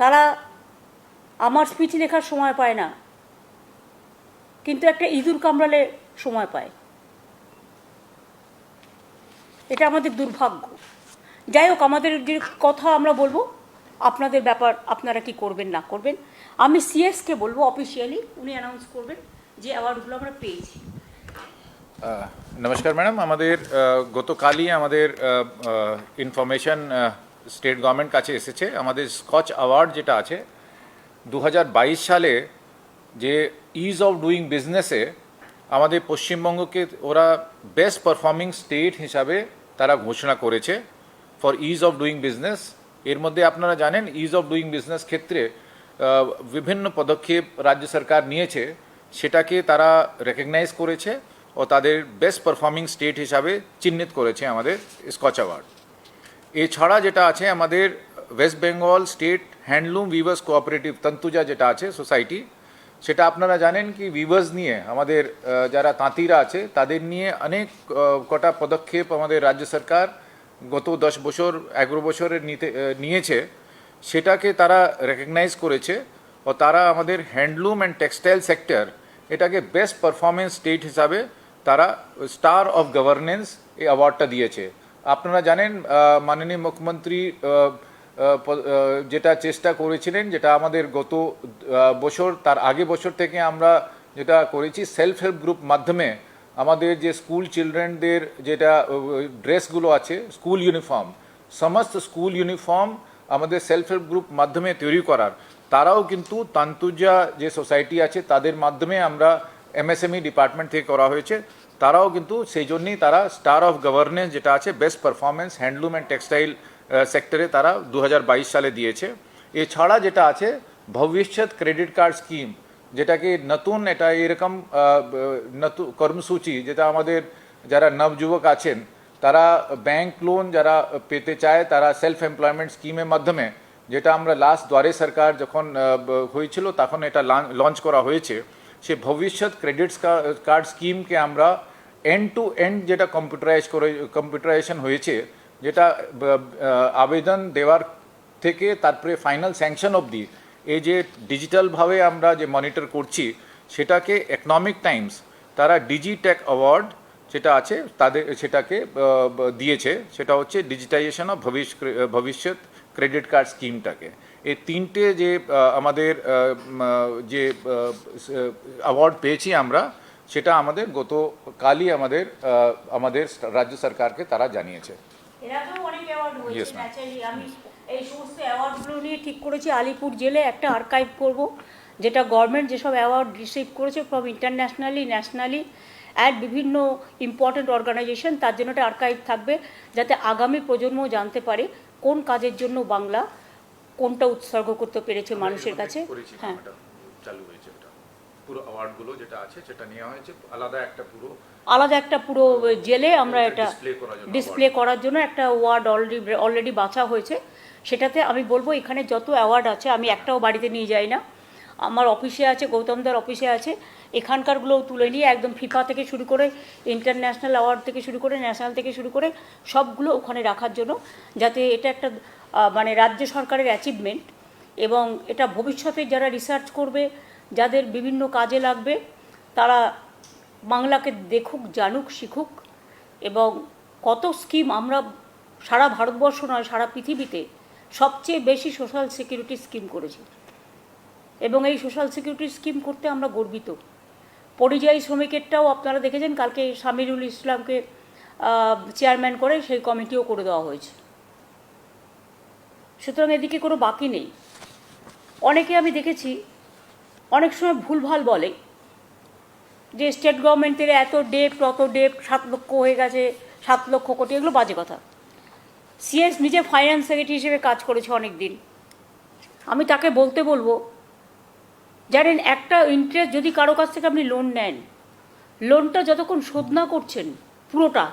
তারা আমার স্পিচ লেখার সময় পায় না, কিন্তু একটা ইঁদুর কামড়ালে সময় পায়। এটা আমাদের দুর্ভাগ্য। যাই হোক, আমাদের যে কথা আমরা বলবো, আপনাদের ব্যাপার, আপনারা কি করবেন না করবেন। আমি সিএসকে বলবো অফিসিয়ালি উনি অ্যানাউন্স করবেন যে অ্যাওয়ার্ডগুলো আমরা পেয়েছি। নমস্কার ম্যাডাম, আমাদের গতকালই আমাদের ইনফরমেশন স্টেট গভর্নমেন্ট কাছে এসেছে। আমাদের স্কচ অ্যাওয়ার্ড যেটা আছে 2022 সালে যে ইজ অফ ডুইং বিজনেসে আমাদের পশ্চিমবঙ্গকে ওরা বেস্ট পারফর্মিং স্টেট হিসাবে তারা ঘোষণা করেছে for is of doing business. এর মধ্যে আপনারা জানেন ইজ অফ ডুইং বিজনেস ক্ষেত্রে বিভিন্ন পদক্ষেপ রাজ্য সরকার নিয়েছে, সেটাকে তারা রেকগনাইজ করেছে ও তাদের বেস্ট পারফর্মিং স্টেট হিসাবে চিহ্নিত করেছে আমাদের স্কচ অ্যাওয়ার্ড। এছাড়া যেটা আছে আমাদের West Bengal state handloom weavers cooperative Tantuja যেটা আছে সোসাইটি, সেটা আপনারা জানেন কি উইভার্স নিয়ে আমাদের যারা তাঁতিরা আছে তাদের নিয়ে অনেক কটা পদক্ষেপ আমাদের রাজ্য সরকার গত 10 বছর 11 বছরের নিয়েছে, সেটাকে তারা রেকগনাইজ করেছে ও তারা আমাদের হ্যান্ডলুম অ্যান্ড টেক্সটাইল সেক্টর এটাকে বেস্ট পারফরমেন্স স্টেট হিসাবে তারা স্টার অফ গভর্নেন্স এই অ্যাওয়ার্ডটা দিয়েছে। আপনারা জানেন মাননীয় মুখ্যমন্ত্রী যেটা চেষ্টা করেছিলেন, যেটা আমাদের গত বছর তার আগে বছর থেকে আমরা যেটা করেছি, সেলফ হেল্প গ্রুপ মাধ্যমে আমাদের যে স্কুল চিলড্রেনদের যেটা ড্রেসগুলো আছে স্কুল ইউনিফর্ম, সমস্ত স্কুল ইউনিফর্ম আমাদের সেলফ হেল্প গ্রুপ মাধ্যমে তৈরি করার, তারাও কিন্তু তান্তুজা যে সোসাইটি আছে তাদের মাধ্যমে আমরা এমএসএমই ডিপার্টমেন্ট থেকে করা হয়েছে, তারাও কিন্তু সেই জন্যই তারা স্টার অফ গভর্নেন্স যেটা আছে best performance handloom and textile সেক্টরে তারা 2022 সালে দিয়েছে। এছাড়া যেটা আছে ভবিষ্যৎ ক্রেডিট কার্ড স্কিম, যেটাকে নতুন এটা এরকম নতুন কর্মসূচি, যেটা আমাদের যারা নবযুবক আছেন তারা ব্যাংক লোন যারা পেতে চায় তারা সেলফ এমপ্লয়মেন্ট স্কিমের মাধ্যমে, যেটা আমরা লাস্ট দ্বারে সরকার যখন হয়েছিল তখন এটা লঞ্চ করা হয়েছে, সে ভবিষ্যৎ ক্রেডিট কার্ড স্কিমকে আমরা এন্ড টু এন্ড যেটা কম্পিউটারাইজেশন হয়েছে, যেটা আবেদন দেওয়ার থেকে তারপরে ফাইনাল স্যাংশন অবধি এই যে ডিজিটালভাবে আমরা যে মনিটর করছি, সেটাকে ইকোনমিক টাইমস তারা ডিজিটেক অ্যাওয়ার্ড যেটা আছে তাদের সেটাকে দিয়েছে, সেটা হচ্ছে ডিজিটাইজেশন অফ ভবিষ্যৎ ক্রেডিট কার্ড স্কিমটাকে। এই তিনটে যে আমাদের যে অ্যাওয়ার্ড পেয়েছি আমরা, সেটা আমাদের গতকালই আমাদের রাজ্য সরকারকে তারা জানিয়েছে। অনেক অ্যাওয়ার্ড হয়েছে ন্যাচারালি। আমি এই সমস্ত অ্যাওয়ার্ডগুলো নিয়ে ঠিক করেছি আলিপুর জেলে একটা আর্কাইভ করব, যেটা গভর্নমেন্ট যেসব অ্যাওয়ার্ড রিসিভ করেছে ফ্রম ইন্টারন্যাশনালি ন্যাশনালি অ্যাট বিভিন্ন ইম্পর্টেন্ট অর্গানাইজেশন, তার জন্য একটা আর্কাইভ থাকবে, যাতে আগামী প্রজন্ম জানতে পারে কোন কাজের জন্য বাংলা কোনটা উৎসর্গ করতে পেরেছে মানুষের কাছে। হ্যাঁ, চালু হয়েছে পুরো অ্যাওয়ার্ডগুলো যেটা আছে সেটা নেওয়া হয়েছে আলাদা একটা পুরো জেলে আমরা এটা ডিসপ্লে করার জন্য একটা ওয়ার্ড অলরেডি বাছা হয়েছে। সেটাতে আমি বলবো এখানে যত অ্যাওয়ার্ড আছে আমি একটাও বাড়িতে নিয়ে যাই না, আমার অফিসে আছে, গৌতমদার অফিসে আছে, এখানকারগুলোও তুলে নিয়ে একদম ফিফা থেকে শুরু করে ইন্টারন্যাশনাল অ্যাওয়ার্ড থেকে শুরু করে ন্যাশনাল থেকে শুরু করে সবগুলো ওখানে রাখার জন্য, যাতে এটা একটা মানে রাজ্য সরকারের অ্যাচিভমেন্ট, এবং এটা ভবিষ্যতে যারা রিসার্চ করবে, যাদের বিভিন্ন কাজে লাগবে, তারা বাংলাকে দেখুক, জানুক, শিখুক, এবং কত স্কিম আমরা সারা ভারতবর্ষ নয় সারা পৃথিবীতে সবচেয়ে বেশি সোশ্যাল সিকিউরিটি স্কিম করেছি, এবং এই সোশ্যাল সিকিউরিটি স্কিম করতে আমরা গর্বিত। পরিযায়ী শ্রমিকেরটাও আপনারা দেখেছেন, কালকে সামিরুল ইসলামকে চেয়ারম্যান করে সেই কমিটিও করে দেওয়া হয়েছে। সুতরাং এদিকে কোনো বাকি নেই। অনেকে আমি দেখেছি অনেক সময় ভুলভাল বলে যে স্টেট গভর্নমেন্টের এত ডেপ্ট অত ডেপ্ট, 7 লক্ষ হয়ে গেছে, 7 লক্ষ কোটি, এগুলো বাজে কথা। সিএস নিজে ফাইন্যান্স সেক্রেটারি হিসেবে কাজ করেছে অনেক দিন। আমি তাকে বলবো, জানেন একটা ইন্টারেস্ট যদি কারো কাছ থেকে আপনি লোন নেন, লোনটা যতক্ষণ শোধ না করছেন পুরোটা,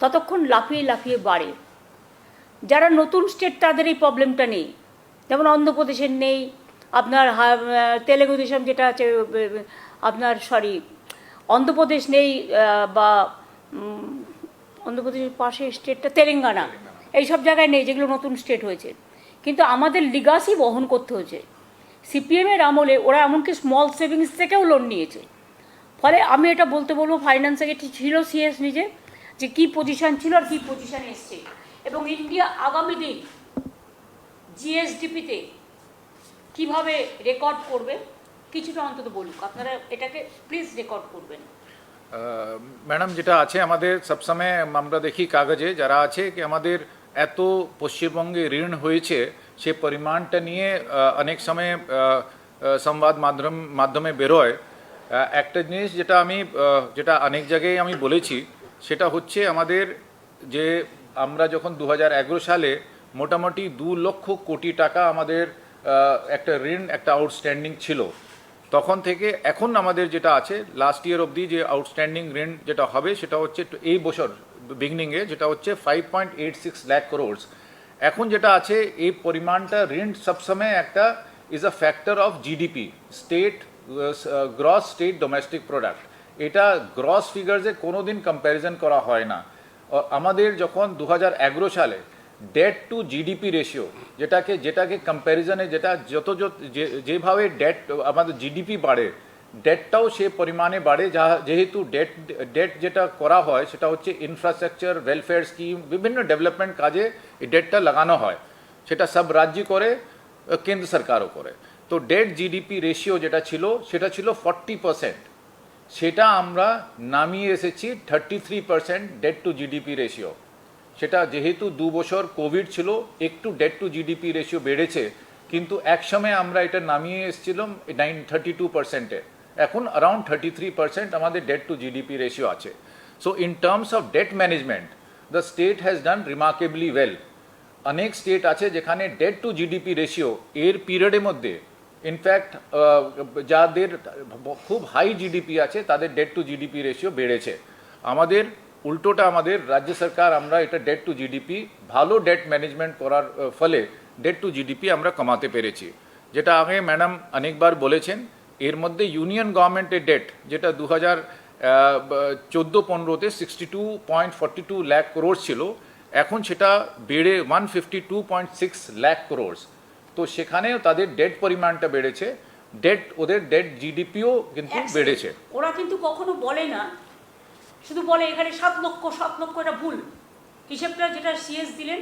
ততক্ষণ লাফিয়ে লাফিয়ে বাড়ে। যারা নতুন স্টেট তাদের এই প্রবলেমটা নেই, যেমন অন্ধ্রপ্রদেশের নেই, আপনার তেলেগু দেশম যেটা আছে আপনার অন্ধ্রপ্রদেশ নেই, বা অন্ধ্রপ্রদেশের পাশে স্টেটটা তেলেঙ্গানা, এইসব জায়গায় নেই যেগুলো নতুন স্টেট হয়েছে। কিন্তু আমাদের লিগাসি বহন করতে হয়েছে। সিপিএমের আমলে ওরা এমনকি স্মল সেভিংস থেকেও লোন নিয়েছে। ফলে আমি এটা বলতে বলবো ফাইন্যান্স সেক্রেটারি ছিল সিএস নিজে, যে কী পজিশন ছিল আর কী পজিশানে এসছে, এবং ইন্ডিয়া আগামী দিন জিএসডিপিতে কীভাবে রেকর্ড করবে কিছুটা অন্তত বলুক। আপনারা এটাকে প্লিজ রেকর্ড করবেন। ম্যাডাম, যেটা আছে আমাদের সবসময় আমরা দেখি কাগজে যারা আছে কি আমাদের এত পশ্চিমবঙ্গে ঋণ হয়েছে সে পরিমাণটা নিয়ে অনেক সময় সংবাদ মাধ্যমে বেরোয়। একটা জিনিস যেটা অনেক জায়গায় আমি বলেছি সেটা হচ্ছে আমাদের যে আমরা যখন 2011 সালে মোটামুটি 2 লক্ষ কোটি টাকা আমাদের একটা ঋণ একটা আউটস্ট্যান্ডিং ছিল, তখন থেকে এখন আমাদের যেটা আছে লাস্ট ইয়ার অবধি যে আউটস্ট্যান্ডিং ঋণ যেটা হবে সেটা হচ্ছে এই বছর বিগিনিংয়ে যেটা হচ্ছে 5.86 লাখ করোড়স। এখন যেটা আছে এই পরিমাণটা ঋণ সবসময় একটা is a factor of GDP, state gross state domestic product. এটা গ্রস ফিগার্সে কোনো দিন কম্প্যারিজন করা হয় না। আমাদের যখন 2011 সালে ডেট টু জিডিপি রেশিও যেটাকে কম্প্যারিজনে যেভাবে ডেট আমাদের জিডিপি বাড়ে ডেটটাও সে পরিমাণে বাড়ে, যেহেতু ডেট যেটা করা হয় সেটা হচ্ছে ইনফ্রাস্ট্রাকচার, ওয়েলফেয়ার স্কিম, বিভিন্ন ডেভেলপমেন্ট কাজে এই ডেটটা লাগানো হয়। সেটা সব রাজ্য করে, কেন্দ্র সরকারও করে। তো ডেট জিডিপি রেশিও যেটা ছিল সেটা ছিল 40%, সেটা আমরা নামিয়ে এসেছি 33% ডেট টু জিডিপি রেশিও। সেটা যেহেতু 2 বছর কোভিড ছিল একটু ডেট টু জিডিপি রেশিও বেড়েছে, কিন্তু একসময় আমরা এটা নামিয়ে এসেছিলাম 32%-এ, এখন অ্যারাউন্ড 33% আমাদের ডেট টু জিডিপি রেশিও আছে। So in terms of debt management the state has done remarkably well. অনেক স্টেট আছে যেখানে ডেট টু জিডিপি রেশিও এর পিরিয়ডের মধ্যে ইনফ্যাক্ট যাদের খুব হাই জিডিপি আছে তাদের ডেট টু জিডিপি রেশিও বেড়েছে। আমাদের উল্টোটা, আমাদের রাজ্য সরকার আমরা এটা ডেট টু জিডিপি ভালো ডেট ম্যানেজমেন্ট করার ফলে ডেট টু জিডিপি আমরা কমাতে পেরেছি। যেটা আগে ম্যাডাম অনেকবার বলেছেন, এর মধ্যে ইউনিয়ন গভর্নমেন্টের ডেট যেটা 2014-15-তে 62.42 লাখ করোড় ছিল, এখন সেটা বেড়ে 152.6 লাখ করোড়। তো সেখানেও তাদের ডেট পরিমাণটা বেড়েছে, ওদের ডেট জিডিপিও কিন্তু বেড়েছে। ওরা কিন্তু কখনো বলে না, শুধু বলে এখানে 7 লক্ষ এটা ভুল হিসেবটা, যেটা সিএস দিলেন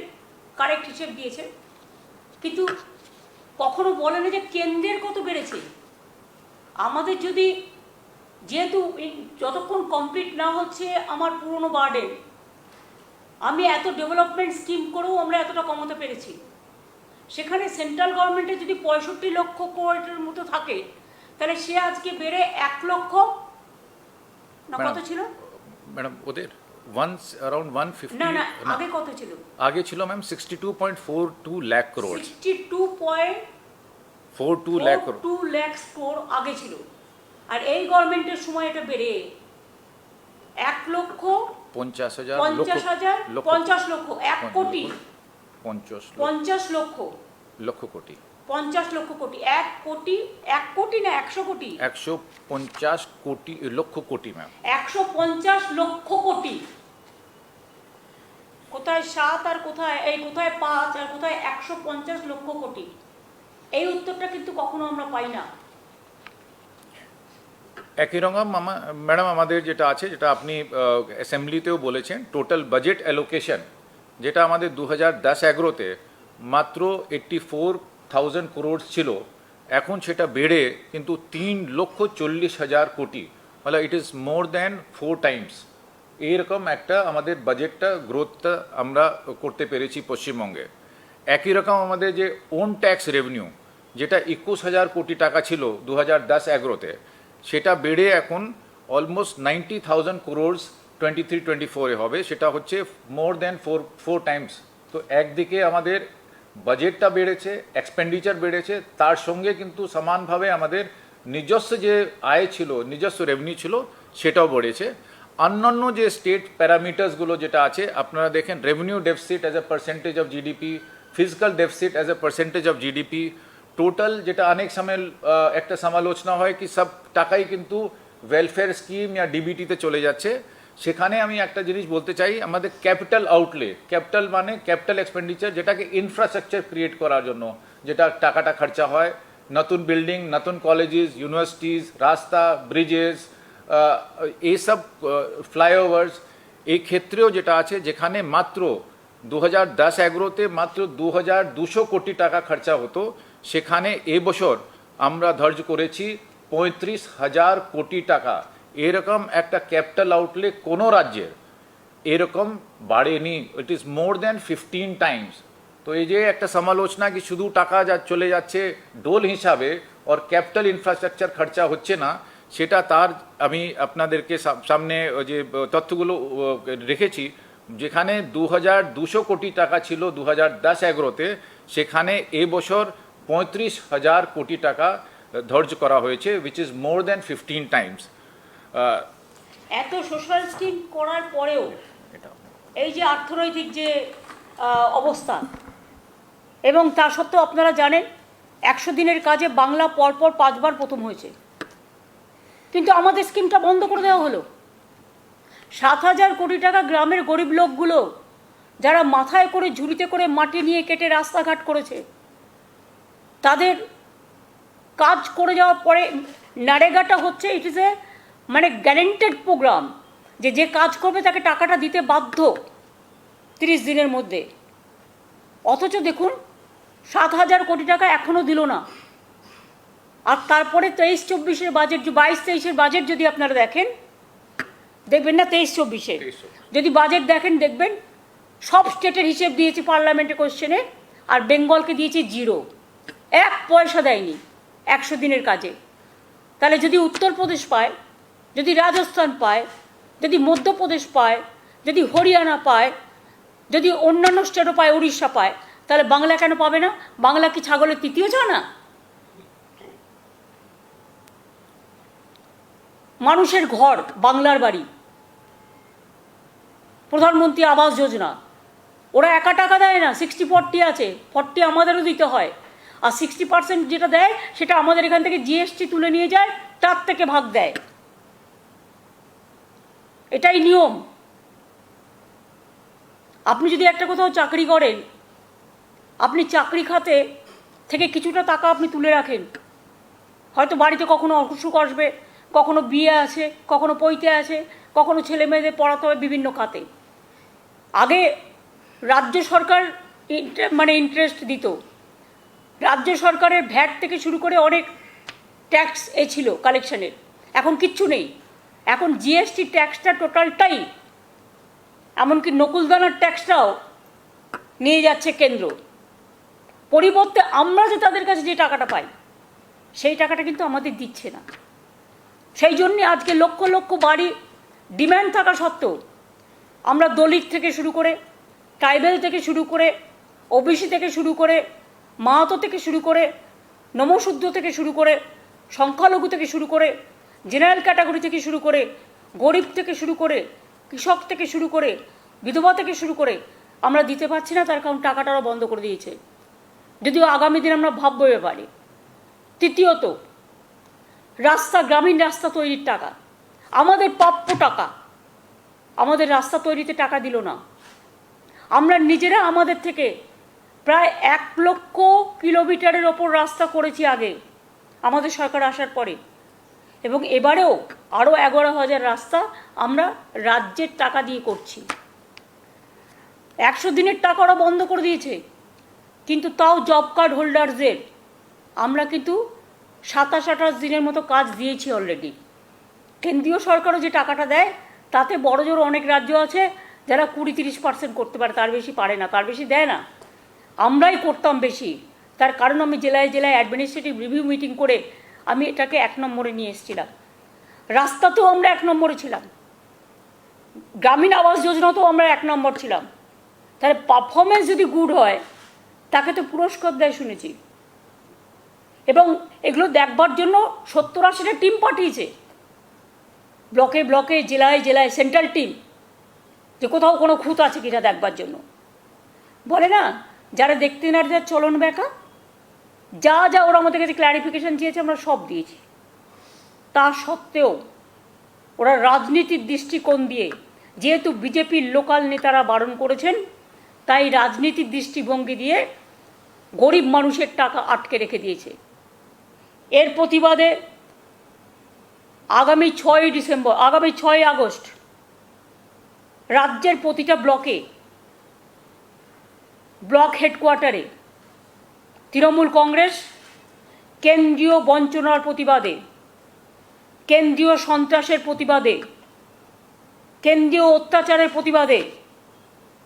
কারেক্ট হিসেব দিয়েছে, কিন্তু কখনো বলে না যে কেন্দ্রের কত বেড়েছে। আমাদের যদি যেহেতু যতক্ষণ কমপ্লিট না হচ্ছে আমার পুরনো বার্ডেন, আমি এত ডেভেলপমেন্ট স্কিম করেও আমরা এতটা কমাতে পেরেছি। সেখানে সেন্ট্রাল গভর্নমেন্টের যদি 65 লক্ষ কোটির মতো থাকে, তাহলে সে আজকে বেড়ে 1 লক্ষ না কত ছিল ম্যাডাম ওদের অ্যারাউন্ড 150 না আগে কত ছিল? আগে ছিল ম্যাম 62.42 লাখ করোড়। 62.42 লাখ করোড় আগে ছিল, আর এই গভর্নমেন্টের সময় এটা বেড়ে 1 লক্ষ 50 লক্ষ 1 কোটি 50 লক্ষ কোটি 50 লক্ষ কোটি 1 কোটি না 100 কোটি 150 কোটি লক্ষ কোটি ম্যাম 150 লক্ষ কোটি। কোথায় 7 আর কোথায় 5 আর কোথায় 150 লক্ষ কোটি? এই উত্তরটা কিন্তু কখনো আমরা পাই না। একই রকম ম্যাডাম আমাদের যেটা আছে, যেটা আপনি অ্যাসেম্বলিতেও বলেছেন, টোটাল বাজেট অ্যালোকেশন যেটা আমাদের 2010-11-তে মাত্র 84,000 করোড় ছিল, এখন সেটা বেড়ে কিন্তু 3,40,000 কোটি, মানে it is more than 4 Times. এইরকম একটা আমাদের বাজেটটা গ্রোথটা আমরা করতে পেরেছি পশ্চিমবঙ্গে। একই রকম আমাদের যে ওন ট্যাক্স রেভিনিউ যেটা 21,000 কোটি টাকা ছিল 2010-11-তে, সেটা বেড়ে এখন অলমোস্ট 90,000 করোড়স 23-24-এ হবে, সেটা হচ্ছে মোর দ্যান 4 টাইমস। তো একদিকে আমাদের বাজেটটা বেড়েছে, এক্সপেন্ডিচার বেড়েছে, তার সঙ্গে কিন্তু সমানভাবে আমাদের নিজস্ব যে আয় ছিল, নিজস্ব রেভিনিউ ছিল, সেটাও বেড়েছে। অন্যান্য যে স্টেট প্যারামিটার্সগুলো যেটা আছে আপনারা দেখেন, revenue deficit as a percentage of GDP, physical deficit as a percentage of GDP, total যেটা অনেক সময় একটা সমালোচনা হয় কি সব টাকাই কিন্তু ওয়েলফেয়ার স্কিম या ডিবিটিতে চলে যাচ্ছে, সেখানে আমি একটা জিনিস বলতে চাই, আমাদের ক্যাপিটাল আউটলে, ক্যাপিটাল মানে ক্যাপিটাল এক্সপেন্ডিচার, যেটাকে ইনফ্রাস্ট্রাকচার ক্রিয়েট করার জন্য যেটা টাকাটা খরচা হয়, নতুন বিল্ডিং, নতুন কলেজেস, ইউনিভার্সিটিজ, রাস্তা, ব্রিজেস, এইসব ফ্লাইওভার্স, এই ক্ষেত্রেও যেটা আছে, যেখানে মাত্র 2010-11-তে মাত্র 2200 কোটি টাকা খরচা হতো, সেখানে এবছর আমরা ধার্য করেছি 35,000 কোটি টাকা। এরকম একটা ক্যাপিটাল আউটলে কোনো রাজ্যের এরকম বাড়েনি। It is more than 15 Times. তো এই যে একটা সমালোচনা কি শুধু টাকা চলে যাচ্ছে ডোল হিসাবে আর ক্যাপিটাল ইনফ্রাস্ট্রাকচার খরচা হচ্ছে না, সেটা তার আমি আপনাদেরকে সামনে যে তথ্যগুলো রেখেছি, যেখানে 2200 কোটি টাকা ছিল 2010-11-তে, সেখানে এবছর 35,000 কোটি টাকা ধার্য করা হয়েছে, which is more than 15 Times. এত সোশ্যাল স্কিম করার পরেও এই যে অর্থনৈতিক যে অবস্থা, এবং তা সত্ত্বেও আপনারা জানেন 100 দিনের কাজে বাংলা পরপর 5 বার প্রথম হয়েছে, কিন্তু আমাদের স্কিমটা বন্ধ করে দেওয়া হলো। 7,000 কোটি টাকা গ্রামের গরিব লোকগুলো যারা মাথায় করে ঝুড়িতে করে মাটি নিয়ে কেটে রাস্তাঘাট করেছে, তাদের কাজ করে যাওয়ার পরে নারেগাটা হচ্ছে, ইট ইজ এ মানে গ্যারেন্টেড প্রোগ্রাম, যে কাজ করবে তাকে টাকাটা দিতে বাধ্য 30 দিনের মধ্যে। অথচ দেখুন 7,000 কোটি টাকা এখনও দিল না। আর তারপরে 23-24-এর বাজেট, 22-23-এর বাজেট যদি আপনারা দেখেন, দেখবেন না 23-24-এর যদি বাজেট দেখেন, দেখবেন সব স্টেটের হিসেব দিয়েছি পার্লামেন্টে কোশ্চেনে, আর বেঙ্গলকে দিয়েছি 0, 1 পয়সা দেয়নি 100 দিনের কাজে। তাহলে যদি উত্তরপ্রদেশ পায়, যদি রাজস্থান পায়, যদি মধ্যপ্রদেশ পায়, যদি হরিয়ানা পায়, যদি অন্যান্য স্টেটও পায়, উড়িষ্যা পায়, তাহলে বাংলা কেন পাবে না? বাংলা কি ছাগলের তৃতীয় জানা? মানুষের ঘর, বাংলার বাড়ি, প্রধানমন্ত্রী আবাস যোজনা, ওরা একা টাকা দেয় না, 60-40 আছে, 40 আমাদেরও দিতে হয়। আর 60% যেটা দেয় সেটা আমাদের এখান থেকে জিএসটি তুলে নিয়ে যায়, তার থেকে ভাগ দেয়। এটাই নিয়ম। আপনি যদি একটা কোথাও চাকরি করেন, আপনি চাকরি খাতে থেকে কিছুটা টাকা আপনি তুলে রাখেন, হয়তো বাড়িতে কখনো অসুখ আসবে, কখনো বিয়ে আছে, কখনো পৈতে আছে, কখনো ছেলে মেয়েদের পড়াতে হবে বিভিন্ন খাতে। আগে রাজ্য সরকার ইন্টারেস্ট দিত, রাজ্য সরকারের ভ্যাট থেকে শুরু করে অনেক ট্যাক্স ছিল কালেকশনের, এখন কিচ্ছু নেই। এখন জিএসটি ট্যাক্সটা টোটালটাই, এমনকি নকুলদানার ট্যাক্সটাও নিয়ে যাচ্ছে কেন্দ্র। পরিবর্তে আমরা যে তাদের কাছে যে টাকাটা পাই, সেই টাকাটা কিন্তু আমাদের দিচ্ছে না। সেই জন্যে আজকে লক্ষ লক্ষ বাড়ি ডিম্যান্ড থাকা সত্ত্বেও আমরা দলিত থেকে শুরু করে, ট্রাইবেল থেকে শুরু করে, ওবিসি থেকে শুরু করে, মাহাতো থেকে শুরু করে, নমশূদ্র থেকে শুরু করে, সংখ্যালঘু থেকে শুরু করে, জেনারেল ক্যাটাগরি থেকে শুরু করে, গরিব থেকে শুরু করে, কৃষক থেকে শুরু করে, বিধবা থেকে শুরু করে আমরা দিতে পারছি না, তার কারণ টাকাটাও বন্ধ করে দিয়েছে। যদিও আগামী দিন আমরা ভাববো ব্যাপারে। তৃতীয়ত, রাস্তা, গ্রামীণ রাস্তা তৈরির টাকা, আমাদের প্রাপ্য টাকা, আমাদের রাস্তা তৈরিতে টাকা দিল না। আমরা নিজেরা আমাদের থেকে প্রায় 1 লক্ষ কিলোমিটারের ওপর রাস্তা করেছি আগে আমাদের সরকার আসার পরে, এবং এবারেও আরও 11,000 রাস্তা আমরা রাজ্যের টাকা দিয়ে করছি। 100 দিনের টাকা ওরা বন্ধ করে দিয়েছে, কিন্তু তাও জব কার্ড হোল্ডারদের আমরা কিন্তু 27-28 দিনের মতো কাজ দিয়েছি অলরেডি। কেন্দ্রীয় সরকারও যে টাকাটা দেয়, তাতে বড় জোর অনেক রাজ্য আছে যারা 20-30% করতে পারে, তার বেশি পারে না, তার বেশি দেয় না। আমরাই করতাম বেশি। তার কারণ আমি জেলায় জেলায় অ্যাডমিনিস্ট্রেটিভ রিভিউ মিটিং করে আমি এটাকে 1 নম্বরে নিয়ে এসেছিলাম। রাস্তাতেও আমরা 1 নম্বরে ছিলাম, গ্রামীণ আবাস যোজনাতেও আমরা 1 নম্বর ছিলাম। তাহলে পারফরমেন্স যদি গুড হয়, তাকে তো পুরস্কার দেয় শুনেছি। এবং এগুলো দেখবার জন্য 70-80টা টিম পাঠিয়েছে, ব্লকে ব্লকে, জেলায় জেলায় সেন্ট্রাল টিম, যে কোথাও কোনো খুঁত আছে কিনা দেখবার জন্য। বলে না, যারা দেখতে না যার চলন বেঁকা, যা যা ওরা আমাদের কাছে ক্ল্যারিফিকেশান চেয়েছে আমরা সব দিয়েছি। তা সত্ত্বেও ওরা রাজনীতির দৃষ্টিকোণ দিয়ে, যেহেতু বিজেপির লোকাল নেতারা বারণ করেছেন, তাই রাজনীতির দৃষ্টিভঙ্গি দিয়ে গরিব মানুষের টাকা আটকে রেখে দিয়েছে। এর প্রতিবাদে আগামী 6 আগস্ট রাজ্যের প্রতিটা ব্লক হেডকোয়ার্টারে তৃণমূল কংগ্রেস কেন্দ্রীয় বঞ্চনার প্রতিবাদে, কেন্দ্রীয় সন্ত্রাসের প্রতিবাদে, কেন্দ্রীয় অত্যাচারের প্রতিবাদে,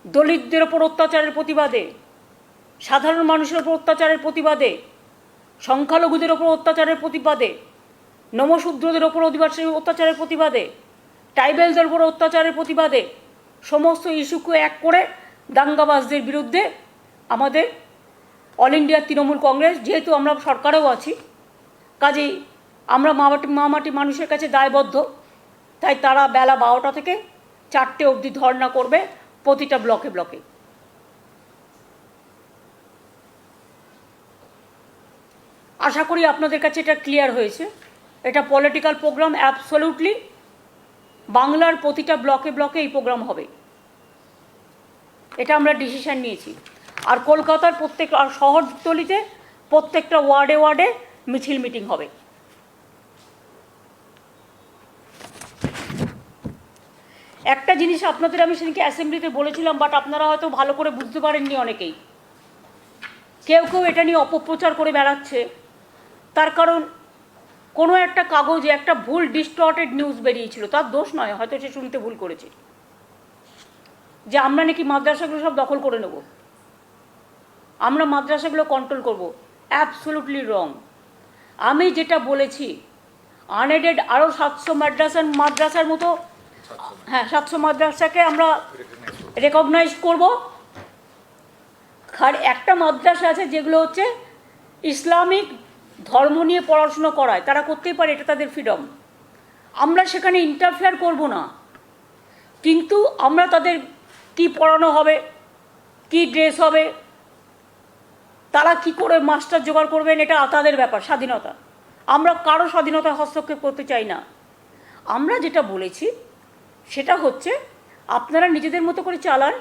দলিতদের ওপর অত্যাচারের প্রতিবাদে, সাধারণ মানুষের ওপর অত্যাচারের প্রতিবাদে, সংখ্যালঘুদের ওপর অত্যাচারের প্রতিবাদে, নমশূদ্রদের ওপর অত্যাচারের প্রতিবাদে, ট্রাইবেলদের ওপর অত্যাচারের প্রতিবাদে, সমস্ত ইস্যুকে এক করে দাঙ্গাবাজদের বিরুদ্ধে আমাদের অল ইন্ডিয়া তৃণমূল কংগ্রেস, যেহেতু আমরা সরকারেও আছি, কাজেই আমরা মামাটি মানুষের কাছে দায়বদ্ধ, তাই তারা বেলা 12টা থেকে 4টে অবধি ধর্ণা করবে প্রতিটা ব্লকে। আশা করি আপনাদের কাছে এটা ক্লিয়ার হয়েছে। এটা পলিটিক্যাল প্রোগ্রাম, অ্যাবসলিউটলি বাংলার প্রতিটা ব্লকে এই প্রোগ্রাম হবে, এটা আমরা ডিসিশন নিয়েছি। আর কলকাতার আর শহরতলিতে প্রত্যেকটা ওয়ার্ডে মিছিল মিটিং হবে। একটা জিনিস আপনাদের আমি সেদিনকে অ্যাসেম্বলিতে বলেছিলাম, বাট আপনারা হয়তো ভালো করে বুঝতে পারেননি অনেকেই। কেউ এটা নিয়ে অপপ্রচার করে বেড়াচ্ছে, তার কারণ কোনো একটা কাগজে একটা ভুল ডিস্টর্টেড নিউজ বেরিয়েছিল, তার দোষ নয়, হয়তো সে শুনতে ভুল করেছে, যে আমরা নাকি মাদ্রাসাগুলো সব দখল করে নেব, আমরা মাদ্রাসাগুলো কন্ট্রোল করব। অ্যাবসলিউটলি রং। আমি যেটা বলেছি, আনএডেড আরও 700 মাদ্রাসার মতো, 700 মাদ্রাসাকে আমরা রেকগনাইজ করব। আর একটা মাদ্রাসা আছে যেগুলো হচ্ছে ইসলামিক ধর্ম নিয়ে পড়াশুনো করায়, তারা করতেই পারে, এটা তাদের ফ্রিডম, আমরা সেখানে ইন্টারফেয়ার করব না। কিন্তু আমরা তাদের কি পড়ানো হবে, কি ড্রেস হবে, তারা কি করে মাস্টার জোগাড় করবেন, এটা তাদের ব্যাপার, স্বাধীনতা। আমরা কারো স্বাধীনতায় হস্তক্ষেপ করতে চাই না। আমরা যেটা বলেছি সেটা হচ্ছে আপনারা নিজেদের মতো করে চালান,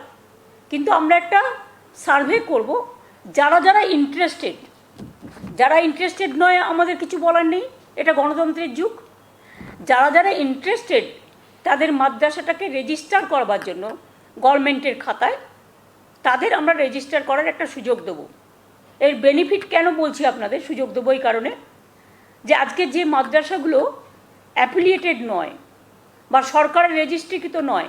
কিন্তু আমরা একটা সার্ভে করব, যারা ইন্টারেস্টেড নয় আমাদের কিছু বলার নেই, এটা গণতন্ত্রের যুগ। যারা ইন্টারেস্টেড তাদের মাদ্রাসাটাকে রেজিস্টার করবার জন্য গভর্নমেন্টের খাতায়, তাদের আমরা রেজিস্টার করার একটা সুযোগ দেব। এর বেনিফিট কেন বলছি আপনাদের, সুযোগ দেবো এই কারণে যে আজকে যে মাদ্রাসাগুলো অ্যাফিলিয়েটেড নয় বা সরকারের রেজিস্ট্রিকৃত নয়,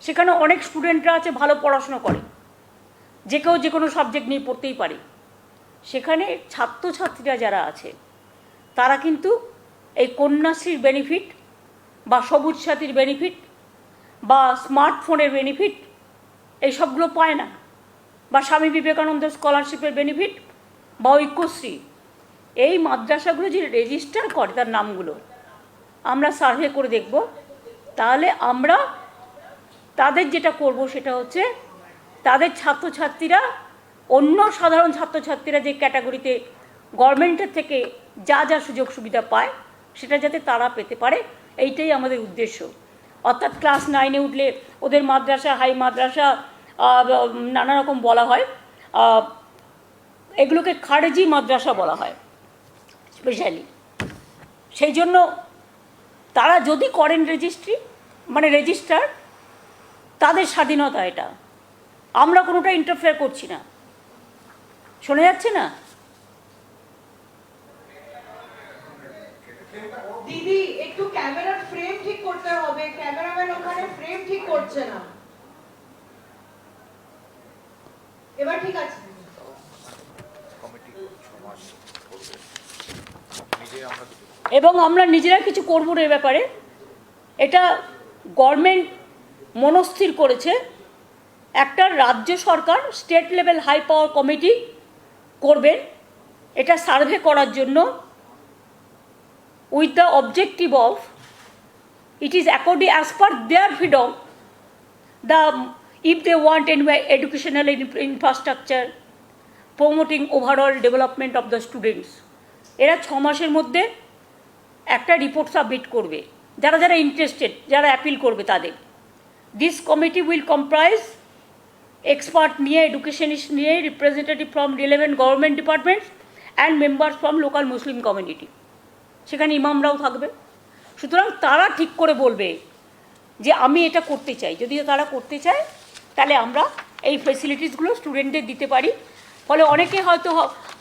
সেখানে অনেক স্টুডেন্টরা আছে ভালো পড়াশুনো করে, যে কেউ যে কোনো সাবজেক্ট নিয়ে পড়তেই পারে, সেখানে ছাত্রছাত্রীরা যারা আছে তারা কিন্তু এই কন্যাশ্রীর বেনিফিট বা সবুজ সাথীর বেনিফিট বা স্মার্টফোনের বেনিফিট এই সবগুলো পায় না, বা স্বামী বিবেকানন্দ স্কলারশিপের বেনিফিট বা ঐক্যশ্রী। এই মাদ্রাসাগুলো যে রেজিস্টার করে তার নামগুলো আমরা সার্ভে করে দেখব, তাহলে আমরা তাদের যেটা করব সেটা হচ্ছে তাদের ছাত্রছাত্রীরা অন্য সাধারণ ছাত্রছাত্রীরা যে ক্যাটাগরিতে গভর্নমেন্টের থেকে যা সুযোগ সুবিধা পায় সেটা যাতে তারা পেতে পারে, এইটাই আমাদের উদ্দেশ্য। অর্থাৎ ক্লাস 9-এ উঠলে ওদের মাদ্রাসা, হাই মাদ্রাসা নানা রকম বলা হয়, এগুলোকে খারেজি মাদ্রাসা বলা হয় স্পেশালি। সেই জন্য তারা যদি করেন রেজিস্টার, তাদের স্বাধীনতা, এটা আমরা কোনোটা ইন্টারফেয়ার করছি না। শোনা যাচ্ছে না দিদি? একটু ক্যামেরার ফ্রেম ঠিক করতে হবে, ক্যামেরাম্যান ওখানে ফ্রেম ঠিক করছে না। এবার ঠিক আছে? এবং আমরা নিজেরা কিছু করব না এ ব্যাপারে, এটা গভর্নমেন্ট মনস্থির করেছে। একটা রাজ্য সরকার state level high power committee করবেন এটা সার্ভে করার জন্য, with the objective of it is according as per their freedom, if they want educational infrastructure, promoting overall development of the students, এরা 6 মাসের মধ্যে একটা রিপোর্ট সাবমিট করবে। যারা যারা ইন্টারেস্টেড, যারা অ্যাপিল করবে তাদের। This committee will comprise expert নিয়ে, এডুকেশনিস্ট নিয়ে, representative from relevant government departments and members from local Muslim community. সেখানে ইমামরাও থাকবে। সুতরাং তারা ঠিক করে বলবে যে আমি এটা করতে চাই। যদি তারা করতে চায় তাহলে আমরা এই ফেসিলিটিসগুলো স্টুডেন্টদের দিতে পারি। ফলে অনেকে হয়তো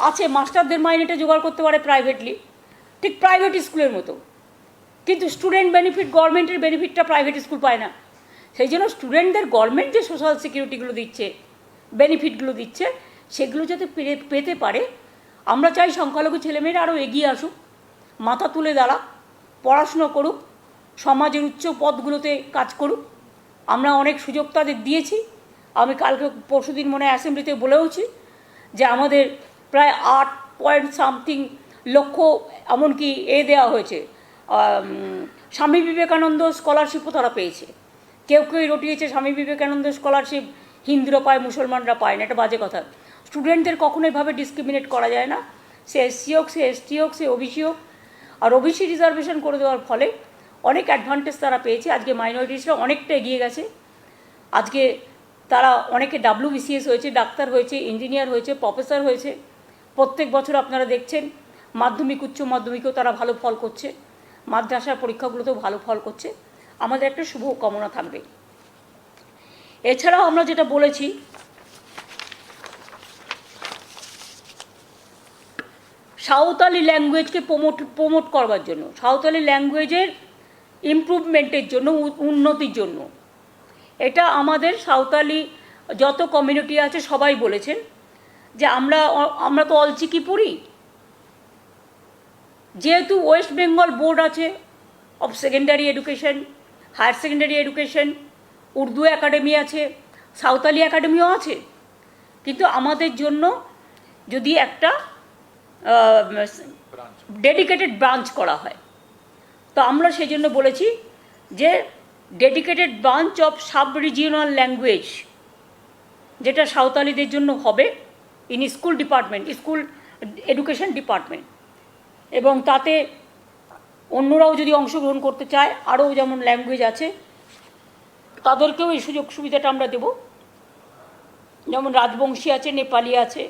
আছে মাস্টারদের মাইনেটা জোগাড় করতে পারে প্রাইভেটলি, ঠিক প্রাইভেট স্কুলের মতো, কিন্তু স্টুডেন্ট বেনিফিট, গভর্নমেন্টের বেনিফিটটা প্রাইভেট স্কুল পায় না। সেই জন্য স্টুডেন্টদের গভর্নমেন্ট যে সোশ্যাল সিকিউরিটিগুলো দিচ্ছে, বেনিফিটগুলো দিচ্ছে, সেগুলো যাতে পেতে পারে। আমরা চাই সংখ্যালঘু ছেলেমেয়েরা আরও এগিয়ে আসুক, মাথা তুলে দাঁড়াক, পড়াশুনো করুক, সমাজের উচ্চ পদগুলোতে কাজ করুক। আমরা অনেক সুযোগ তাদের দিয়েছি। আমি কালকে পরশুদিন মনে হয় অ্যাসেম্বলিতে বলেওছি যে আমাদের প্রায় 8 লক্ষ এমনকি দেওয়া হয়েছে, স্বামী বিবেকানন্দ স্কলারশিপও তারা পেয়েছে। কেউ কেউ রটিয়েছে স্বামী বিবেকানন্দ স্কলারশিপ হিন্দুরা পায়, মুসলমানরা পায় না, এটা বাজে কথা। স্টুডেন্টদের কখনো এভাবে ডিসক্রিমিনেট করা যায় না। সে এসসি হোক, সে এসটি হোক, সে ওবিসি হোক। আর ওবিসি রিজার্ভেশন করে দেওয়ার ফলে অনেক অ্যাডভান্টেজ তারা পেয়েছে। আজকে মাইনরিটিসরা অনেকটা এগিয়ে গেছে। আজকে তারা অনেকে WBCS হয়েছে, ডাক্তার হয়েছে, ইঞ্জিনিয়ার হয়েছে, প্রফেসর হয়েছে। প্রত্যেক বছর আপনারা দেখছেন মাধ্যমিক, উচ্চ মাধ্যমিকেও তারা ভালো ফল করছে, মাদ্রাসার পরীক্ষাগুলোতেও ভালো ফল করছে। আমাদের একটা শুভ কামনা থাকবে। এছাড়াও আমরা যেটা বলেছি, সাঁওতালি ল্যাঙ্গুয়েজকে প্রমোট করবার জন্য, সাঁওতালি ল্যাঙ্গুয়েজের ইমপ্রুভমেন্টের জন্য, উন্নতির জন্য, এটা আমাদের সাঁওতালি যত কমিউনিটি আছে সবাই বলেছেন যে আমরা তো অলচিকি পড়ি। যেহেতু ওয়েস্ট বেঙ্গল বোর্ড আছে of secondary education, higher secondary education, Urdu academy আছে, সাঁওতালি একাডেমিও আছে, কিন্তু আমাদের জন্য যদি একটা ডেডিকেটেড ব্রাঞ্চ করা হয়, তো আমরা সেই জন্য বলেছি যে dedicated branch of sub regional language, যেটা সাঁওতালিদের জন্য হবে in school department, school education department. এবং তাতে অন্যরাও যদি অংশগ্রহণ করতে চায়, আরও যেমন ল্যাঙ্গুয়েজ আছে তাদেরকেও এই সুযোগ সুবিধাটা আমরা দেব। যেমন রাজবংশী আছে, নেপালি আছে,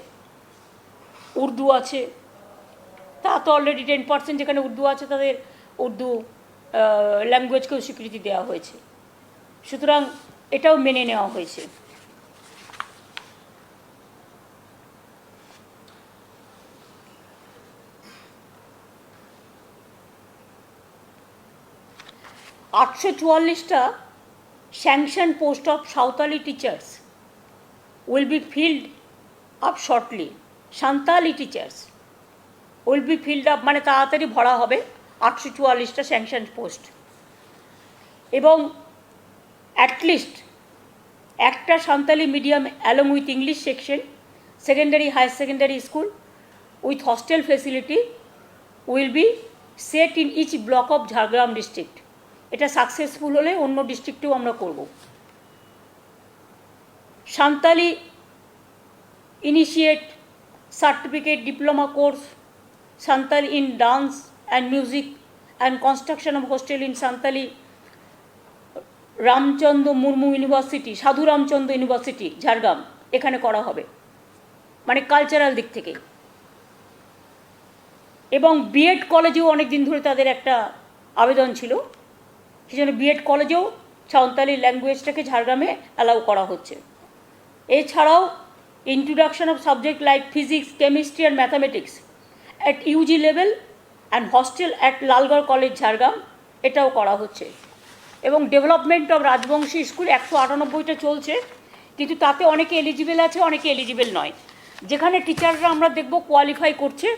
উর্দু আছে। তা তো অলরেডি 10% যেখানে উর্দু আছে তাদের উর্দু ল্যাঙ্গুয়েজকেও স্বীকৃতি দেওয়া হয়েছে। সুতরাং এটাও মেনে নেওয়া হয়েছে। $844 sanction post of Santali teachers will be filled up shortly. Santali teachers will be filled up মানে তাড়াতাড়ি ভরা হবে 844টা স্যাংশন পোস্ট। এবং অ্যাটলিস্ট একটা Santali medium along with English section, secondary higher secondary school with hostel facility will be set in each block of Jhargram district. এটা successful হলে অন্য ডিস্ট্রিক্টেও আমরা করব। Santali initiate certificate diploma course Santali in dance and music and construction of hostel in Santali Ramchandra Murmu university, সাধু Ramchandra university Jhargram, এখানে করা হবে, মানে কালচারাল দিক থেকে। এবং বিএড কলেজেও অনেক দিন ধরে তাদের একটা আবেদন ছিল, সেই জন্য বিএড কলেজেও সাঁওতালি ল্যাঙ্গুয়েজটাকে ঝাড়গ্রামে অ্যালাউ করা হচ্ছে। এছাড়াও introduction of subject like physics, chemistry and mathematics at UG level and hostel at Lalgarh college Jhargram, এটাও করা হচ্ছে। এবং ডেভেলপমেন্ট অফ রাজবংশী স্কুল 198টা চলছে, কিন্তু তাতে অনেকে এলিজিবল আছে, অনেকে এলিজিবল নয়। যেখানে টিচাররা আমরা দেখব কোয়ালিফাই করছে,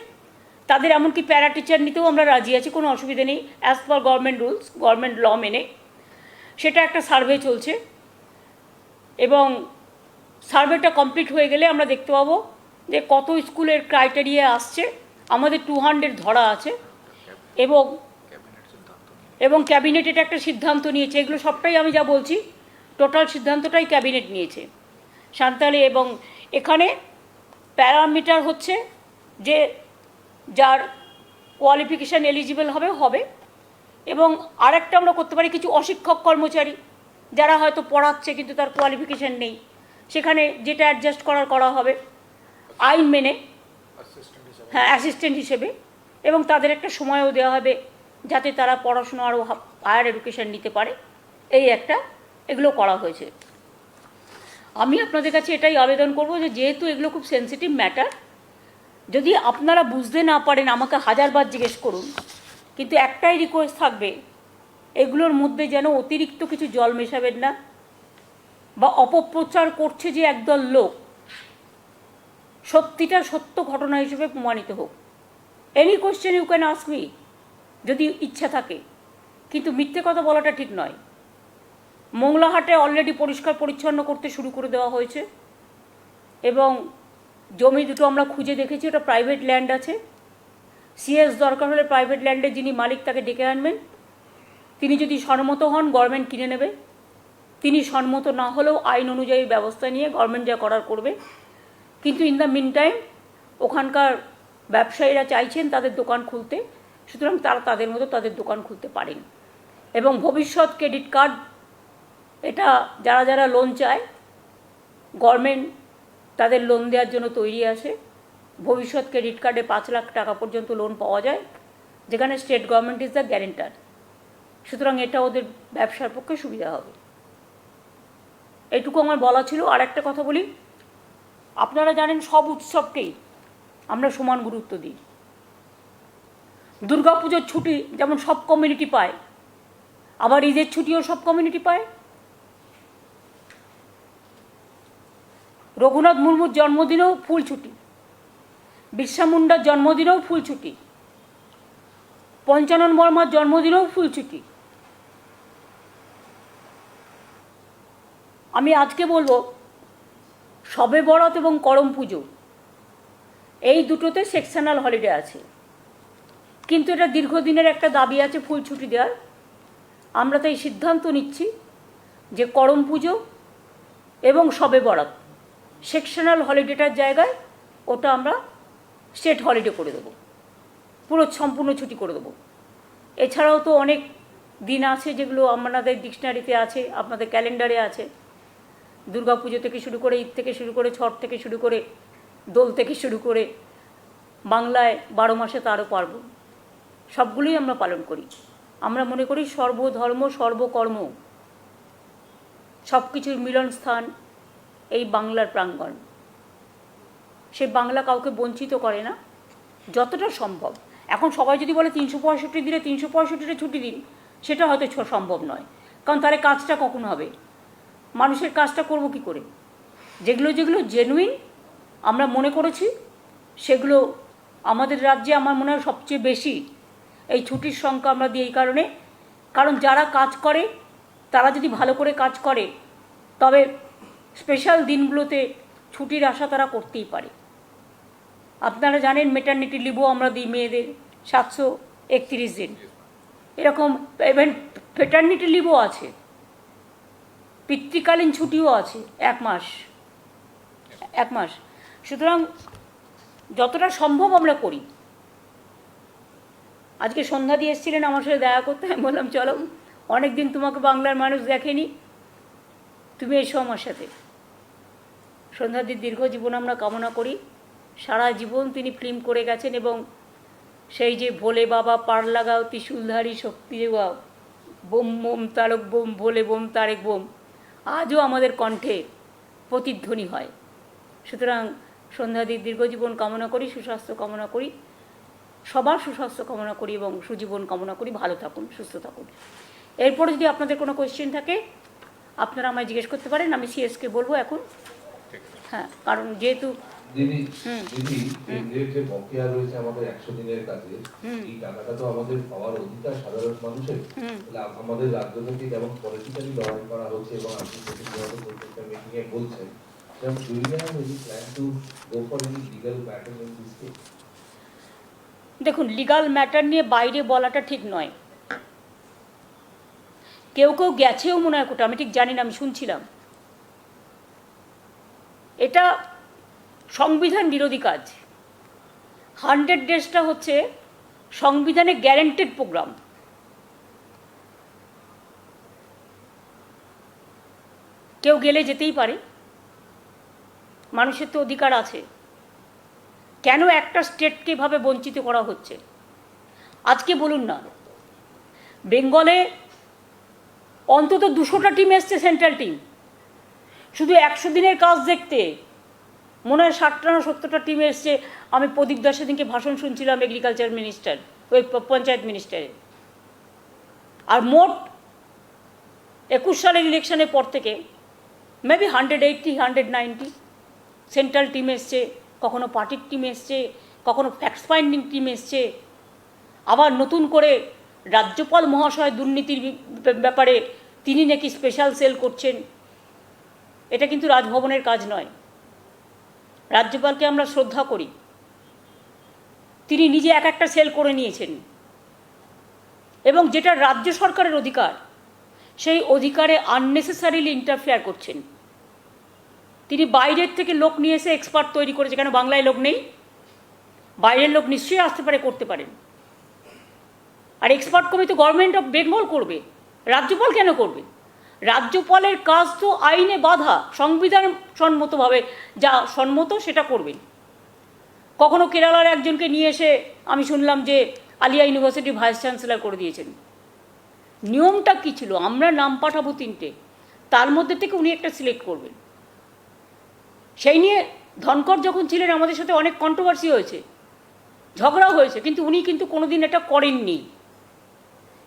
তাদের এমনকি প্যারা টিচার নিতেও আমরা রাজি আছি, কোনো অসুবিধা নেই, as per government rules, government law মেনে। সেটা একটা সার্ভে চলছে, এবং সার্ভেটা কমপ্লিট হয়ে গেলে আমরা দেখতে পাবো যে কত স্কুলের ক্রাইটেরিয়া আসছে। আমাদের 200 ধরা আছে, এবং ক্যাবিনেট এটা একটা সিদ্ধান্ত নিয়েছে। এগুলো সবটাই আমি যা বলছি টোটাল সিদ্ধান্তটাই ক্যাবিনেট নিয়েছে সাঁওতালি। এবং এখানে প্যারামিটার হচ্ছে যে যার কোয়ালিফিকেশান এলিজিবল হবে, এবং আরেকটা আমরা করতে পারি কিছু অশিক্ষক কর্মচারী যারা হয়তো পড়াচ্ছে কিন্তু তার কোয়ালিফিকেশান নেই, সেখানে যেটা অ্যাডজাস্ট করা হবে আইন মেনে, হ্যাঁ অ্যাসিস্ট্যান্ট হিসেবে, এবং তাদের একটা সময়ও দেওয়া হবে যাতে তারা পড়াশোনা আরও হায়ার এডুকেশান নিতে পারে। এই একটা এগুলো করা হয়েছে। আমি আপনাদের কাছে এটাই আবেদন করব যে যেহেতু এগুলো খুব সেন্সিটিভ ম্যাটার, যদি আপনারা বুঝতে না পারেন আমাকে হাজারবার জিজ্ঞেস করুন, কিন্তু একটাই রিকোয়েস্ট থাকবে, এগুলোর মধ্যে যেন অতিরিক্ত কিছু জল মেশাবেন না, বা অপপ্রচার করছে যে একদল লোক সত্যিটা সত্য ঘটনা হিসেবে প্রমাণিত হোক। Any question you can ask me, যদি ইচ্ছা থাকে, কিন্তু মিথ্যে কথা বলাটা ঠিক নয়। মোংলাহাটে অলরেডি পরিষ্কার পরিচ্ছন্ন করতে শুরু করে দেওয়া হয়েছে, এবং জমি দুটো আমরা খুঁজে দেখেছি, ওটা প্রাইভেট ল্যান্ড আছে। সিএস দরকার হলে প্রাইভেট ল্যান্ডে যিনি মালিক তাকে ডেকে আনবেন, তিনি যদি সম্মত হন গভর্নমেন্ট কিনে নেবে, তিনি সম্মত না হলেও আইন অনুযায়ী ব্যবস্থা নিয়ে গভর্নমেন্ট যা করার করবে। কিন্তু ইন দ্য মিন টাইম ওখানকার ব্যবসায়ীরা চাইছেন তাদের দোকান খুলতে, সুতরাং তারা তাদের মতো তাদের দোকান খুলতে পারেন। এবং ভবিষ্যৎ ক্রেডিট কার্ড, এটা যারা যারা লোন চায় গভর্নমেন্ট তাদের লোন দেওয়ার জন্য তৈরি আছে। ভবিষ্যৎ ক্রেডিট কার্ডে 5 লাখ টাকা পর্যন্ত লোন পাওয়া যায়, যেখানে state government is the guarantor. সুতরাং এটা ওদের ব্যবসার পক্ষে সুবিধা হবে। এইটুকু আমার বলা ছিল। আর একটা কথা বলি, আপনারা জানেন সব উৎসবকেই আমরা সমান গুরুত্ব দিই। দুর্গাপুজোর ছুটি যেমন সব কমিউনিটি পায়, আবার ঈদের ছুটিও সব কমিউনিটি পায়। রঘুনাথ মুর্মুর জন্মদিনেও ফুল ছুটি, বিরসা মুন্ডার জন্মদিনেও ফুল ছুটি, পঞ্চানন বর্মার জন্মদিনেও ফুল ছুটি। আমি আজকে বলবো শবে বরাত এবং করম পুজো এই দুটোতে সেকশনাল হলিডে আছে, কিন্তু এটা দীর্ঘদিনের একটা দাবি আছে ফুল ছুটি দেওয়ার। আমরা তাই সিদ্ধান্ত নিচ্ছি যে করম পুজো এবং শবে বরাত সেকশনাল হলিডেটার জায়গায় ওটা আমরা স্টেট হলিডে করে দেবো, পুরো সম্পূর্ণ ছুটি করে দেবো। এছাড়াও তো অনেক দিন আছে যেগুলো আপনাদের ডিকশনারিতে আছে, আপনাদের ক্যালেন্ডারে আছে। দুর্গাপুজো থেকে শুরু করে, ঈদ থেকে শুরু করে, ছট থেকে শুরু করে, দোল থেকে শুরু করে, বাংলায় 12 মাসে 13 পার্বণ, সবগুলোই আমরা পালন করি। আমরা মনে করি সর্বধর্ম সর্বকর্ম সব কিছুর মিলন স্থান এই বাংলার প্রাঙ্গণ। সে বাংলা কাউকে বঞ্চিত করে না যতটা সম্ভব। এখন সবাই যদি বলে 365 দিনে 365টা ছুটি দিন, সেটা হয়তো সম্ভব নয়, কারণ তাহলে কাজটা কখন হবে? মানুষের কাজটা করব কি করে? যেগুলো যেগুলো জেনুইন আমরা মনে করেছি সেগুলো আমাদের রাজ্যে আমার মনে হয় সবচেয়ে বেশি এই ছুটির সংখ্যা আমরা দিই এই কারণে, কারণ যারা কাজ করে তারা যদি ভালো করে কাজ করে তবে স্পেশাল দিনগুলোতে ছুটির আশা তারা করতেই পারে। আপনারা জানেন মেটার্নিটি লিভও আমরা দিই মেয়েদের 731 দিন, এরকম ইভেন পেটার্নিটি লিভও আছে, পিতৃকালীন ছুটিও আছে 1 মাস। সুতরাং যতটা সম্ভব আমরা করি। আজকে সন্ধ্যা দিয়ে এসেছিলেন আমার সাথে দেখা করতে, আমি বললাম চলো, অনেক দিন তোমাকে বাংলার মানুষ দেখেনি, তুমি এসো আমার সাথে। সন্ধ্যাদির দীর্ঘ জীবন আমরা কামনা করি। সারা জীবন তিনি ফিল্ম করে গেছেন, এবং সেই যে ভোলে বাবা পার লাগাও ত্রিশূলধারী শক্তি দেওয়া, বোম বোম তারক বোম ভোলে বোম তারেক বোম আজও আমাদের কণ্ঠে প্রতিধ্বনি হয়। সুতরাং সন্ধ্যাদির দীর্ঘজীবন কামনা করি, সুস্বাস্থ্য কামনা করি, সবার সুস্বাস্থ্য কামনা করি এবং সুজীবন কামনা করি। ভালো থাকুন, সুস্থ থাকুন। এরপরে যদি আপনাদের কোনো কোয়েশ্চেন থাকে আপনারা আমায় জিজ্ঞেস করতে পারেন, আমি সিএসকে বলবো এখন। হ্যাঁ, কারণ যেহেতু দিদি কেন্দ্রের যে বকেয়া রয়েছে আমাদের 100 দিনের কাজে, এই টাকাটা তো আমাদের পাওয়ার অধিকার সাধারণ মানুষের। আমাদের রাজ্য থেকে যেমন পলিটিক্যালি লড়াই করা হচ্ছে এবং আপনি প্রতিনিয়ত প্রত্যেকটা মিটিং এ বলছেন, যেমন do you have any plan to go for any legal matter in this case? দেখুন, লিগাল ম্যাটার নিয়ে বাইরে বলাটা ঠিক নয়। কেউ কেউ গেছেও মনে হয় কোটা, আমি ঠিক জানি না, আমি শুনছিলাম। এটা সংবিধান বিরোধী কাজ। 100 ডেজটা হচ্ছে সংবিধানে গ্যারেন্টেড প্রোগ্রাম। কেউ গেলে যেতেই পারে, মানুষের তো অধিকার আছে। কেন একটা স্টেটকে এভাবে বঞ্চিত করা হচ্ছে? আজকে বলুন না, বেঙ্গলে অন্তত 200টা টিম এসছে, সেন্ট্রাল টিম। শুধু 100 দিনের কাজ দেখতে মনে হয় 60টা না 70টা টিম এসছে। আমি প্রদীপ দাস সেদিনকে ভাষণ শুনছিলাম, এগ্রিকালচার মিনিস্টার, ওই পঞ্চায়েত মিনিস্টারের। আর মোট 21 সালের ইলেকশনের পর থেকে মেবি 180, 190 সেন্ট্রাল টিম এসছে, কখনো পার্টির টিম এসছে, কখনো ফ্যাক্ট ফাইন্ডিং টিম এসছে। আবার নতুন করে রাজ্যপাল মহাশয় দুর্নীতির ব্যাপারে তিনি নাকি স্পেশাল সেল করছেন। এটা কিন্তু রাজভবনের কাজ নয়। রাজ্যপালকে আমরা শ্রদ্ধা করি, তিনি নিজে এক একটা সেল করে নিয়েছেন, এবং যেটা রাজ্য সরকারের অধিকার সেই অধিকারে আননেসেসারিলি ইন্টারফেয়ার করছেন। তিনি বাইরের থেকে লোক নিয়ে এসে এক্সপার্ট তৈরি করেছে। কেন বাংলায় লোক নেই? বাইরের লোক নিশ্চয়ই আসতে পারে, করতে পারেন। আর এক্সপার্ট কমিটি তো গভর্নমেন্ট অফ বেঙ্গল করবে, রাজ্যপাল কেন করবে? রাজ্যপালের কাজ তো আইনে বাঁধা, সংবিধান সম্মতভাবে যা সম্মত সেটা করবেন। কখনো কেরালার একজনকে নিয়ে এসে আমি শুনলাম যে আলিয়া ইউনিভার্সিটির ভাইস চ্যান্সেলর করে দিয়েছেন। নিয়মটা কী ছিল? আমরা নাম পাঠাবো 3টে, তার মধ্যে থেকে উনি একটা সিলেক্ট করবেন। সেই নিয়ে ধনকর যখন ছিলেন আমাদের সাথে অনেক কন্ট্রোভার্সি হয়েছে, ঝগড়াও হয়েছে, কিন্তু উনি কিন্তু কোনোদিন এটা করেননি।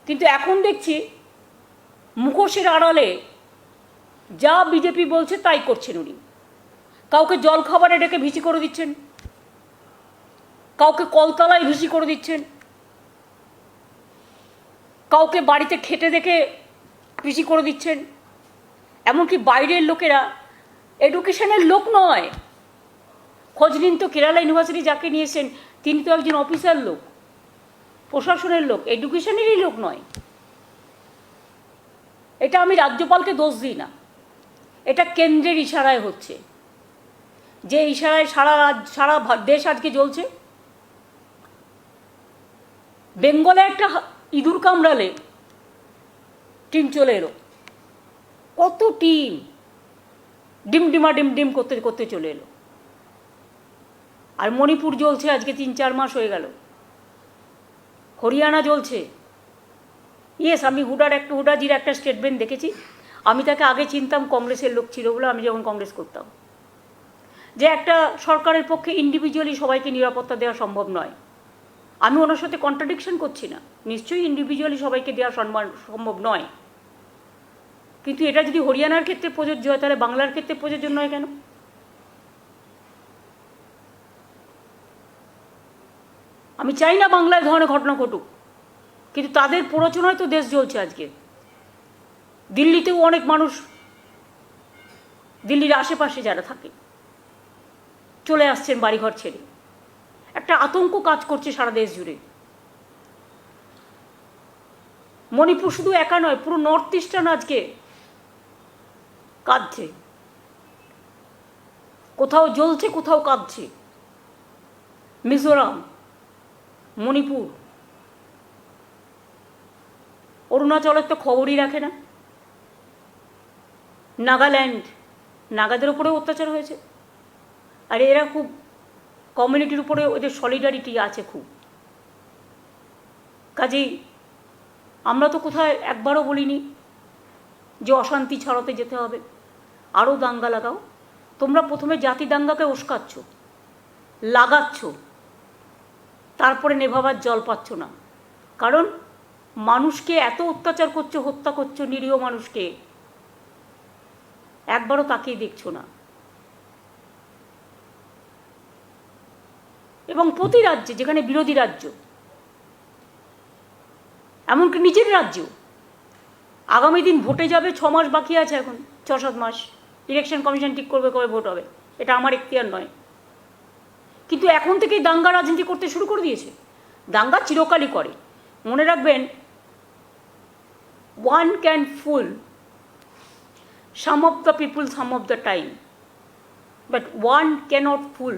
কিন্তু এখন দেখছি মুখোশের আড়ালে যা বিজেপি বলছে তাই করছেন উনি। কাউকে জল খাবারে ডেকে ভিসি করে দিচ্ছেন, কাউকে কলতলায় ভিসি করে দিচ্ছেন, কাউকে বাড়িতে খেটে দেখে ভিসি করে দিচ্ছেন। এমনকি বাইরের লোকেরা, এডুকেশনের লোক নয়, খোঁজ নিন তো কেরালা ইউনিভার্সিটি যাকে নিয়েছেন তিনি তো একজন অফিসার লোক, প্রশাসনের লোক, এডুকেশনেরই লোক নয়। এটা আমি রাজ্যপালকে দোষ দিই না, এটা কেন্দ্রের ইশারায় হচ্ছে। যে ইশারায় সারা দেশ আজকে জ্বলছে। বেঙ্গলে একটা ইঁদুর কামড়ালে টিম চলে এলো, কত টিম ডিমডিমা ডিম করতে করতে চলে এলো। আর মণিপুর জ্বলছে আজকে 3-4 মাস হয়ে গেল, হরিয়ানা জ্বলছে। ইয়েস, আমি হুডাজির একটা স্টেটমেন্ট দেখেছি। আমি তাকে আগে চিনতাম, কংগ্রেসের লোক ছিল বলে, আমি যখন কংগ্রেস করতাম, যে একটা সরকারের পক্ষে ইন্ডিভিজুয়ালি সবাইকে নিরাপত্তা দেওয়া সম্ভব নয়। আমি ওনার সাথে কন্ট্রাডিকশন করছি না, নিশ্চয়ই ইন্ডিভিজুয়ালি সবাইকে দেওয়া সম্ভব নয়। কিন্তু এটা যদি হরিয়ানার ক্ষেত্রে প্রযোজ্য হয়, তাহলে বাংলার ক্ষেত্রে প্রযোজ্য নয় কেন? আমি চাই না বাংলায় ধরনের ঘটনা ঘটুক, কিন্তু তাদের প্ররোচনায় তো দেশ জ্বলছে আজকে। দিল্লিতেও অনেক মানুষ, দিল্লির আশেপাশে যারা থাকে, চলে আসছেন বাড়িঘর ছেড়ে। একটা আতঙ্ক কাজ করছে সারা দেশ জুড়ে। মণিপুর শুধু একা নয়, পুরো নর্থ ইস্টার্ন আজকে কাঁদছে, কোথাও জ্বলছে, কোথাও কাঁদছে। মিজোরাম, মণিপুর, অরুণাচলের তো খবরই রাখে না। নাগাল্যান্ড, নাগাদের উপরেও অত্যাচার হয়েছে। আর এরা খুব কমিউনিটির উপরে ওদের সলিডারিটি আছে খুব। কাজেই আমরা তো কোথায় একবারও বলিনি যে অশান্তি ছড়াতে যেতে হবে, আরও দাঙ্গা লাগাও। তোমরা প্রথমে জাতি দাঙ্গাকে উস্কাচ্ছ, লাগাচ্ছ, তারপরে নেভাবার জল পাচ্ছ না। কারণ মানুষকে এত অত্যাচার করছো, হত্যা করছো, নিরীহ মানুষকে, একবারও তাকিয়ে দেখছো না। এবং প্রতি রাজ্যে, যেখানে বিরোধী রাজ্য, এমনকি নিজের রাজ্য, আগামী দিন ভোটে যাবে, 6 মাস বাকি আছে, এখন 6-7 মাস, ইলেকশন কমিশন ঠিক করবে কবে ভোট হবে, এটা আমার এখতিয়ার নয়। কিন্তু এখন থেকেই দাঙ্গা রাজনীতি করতে শুরু করে দিয়েছে। দাঙ্গা চিরকালই করে। মনে রাখবেন, one can fool some of the people some of the time, but one cannot fool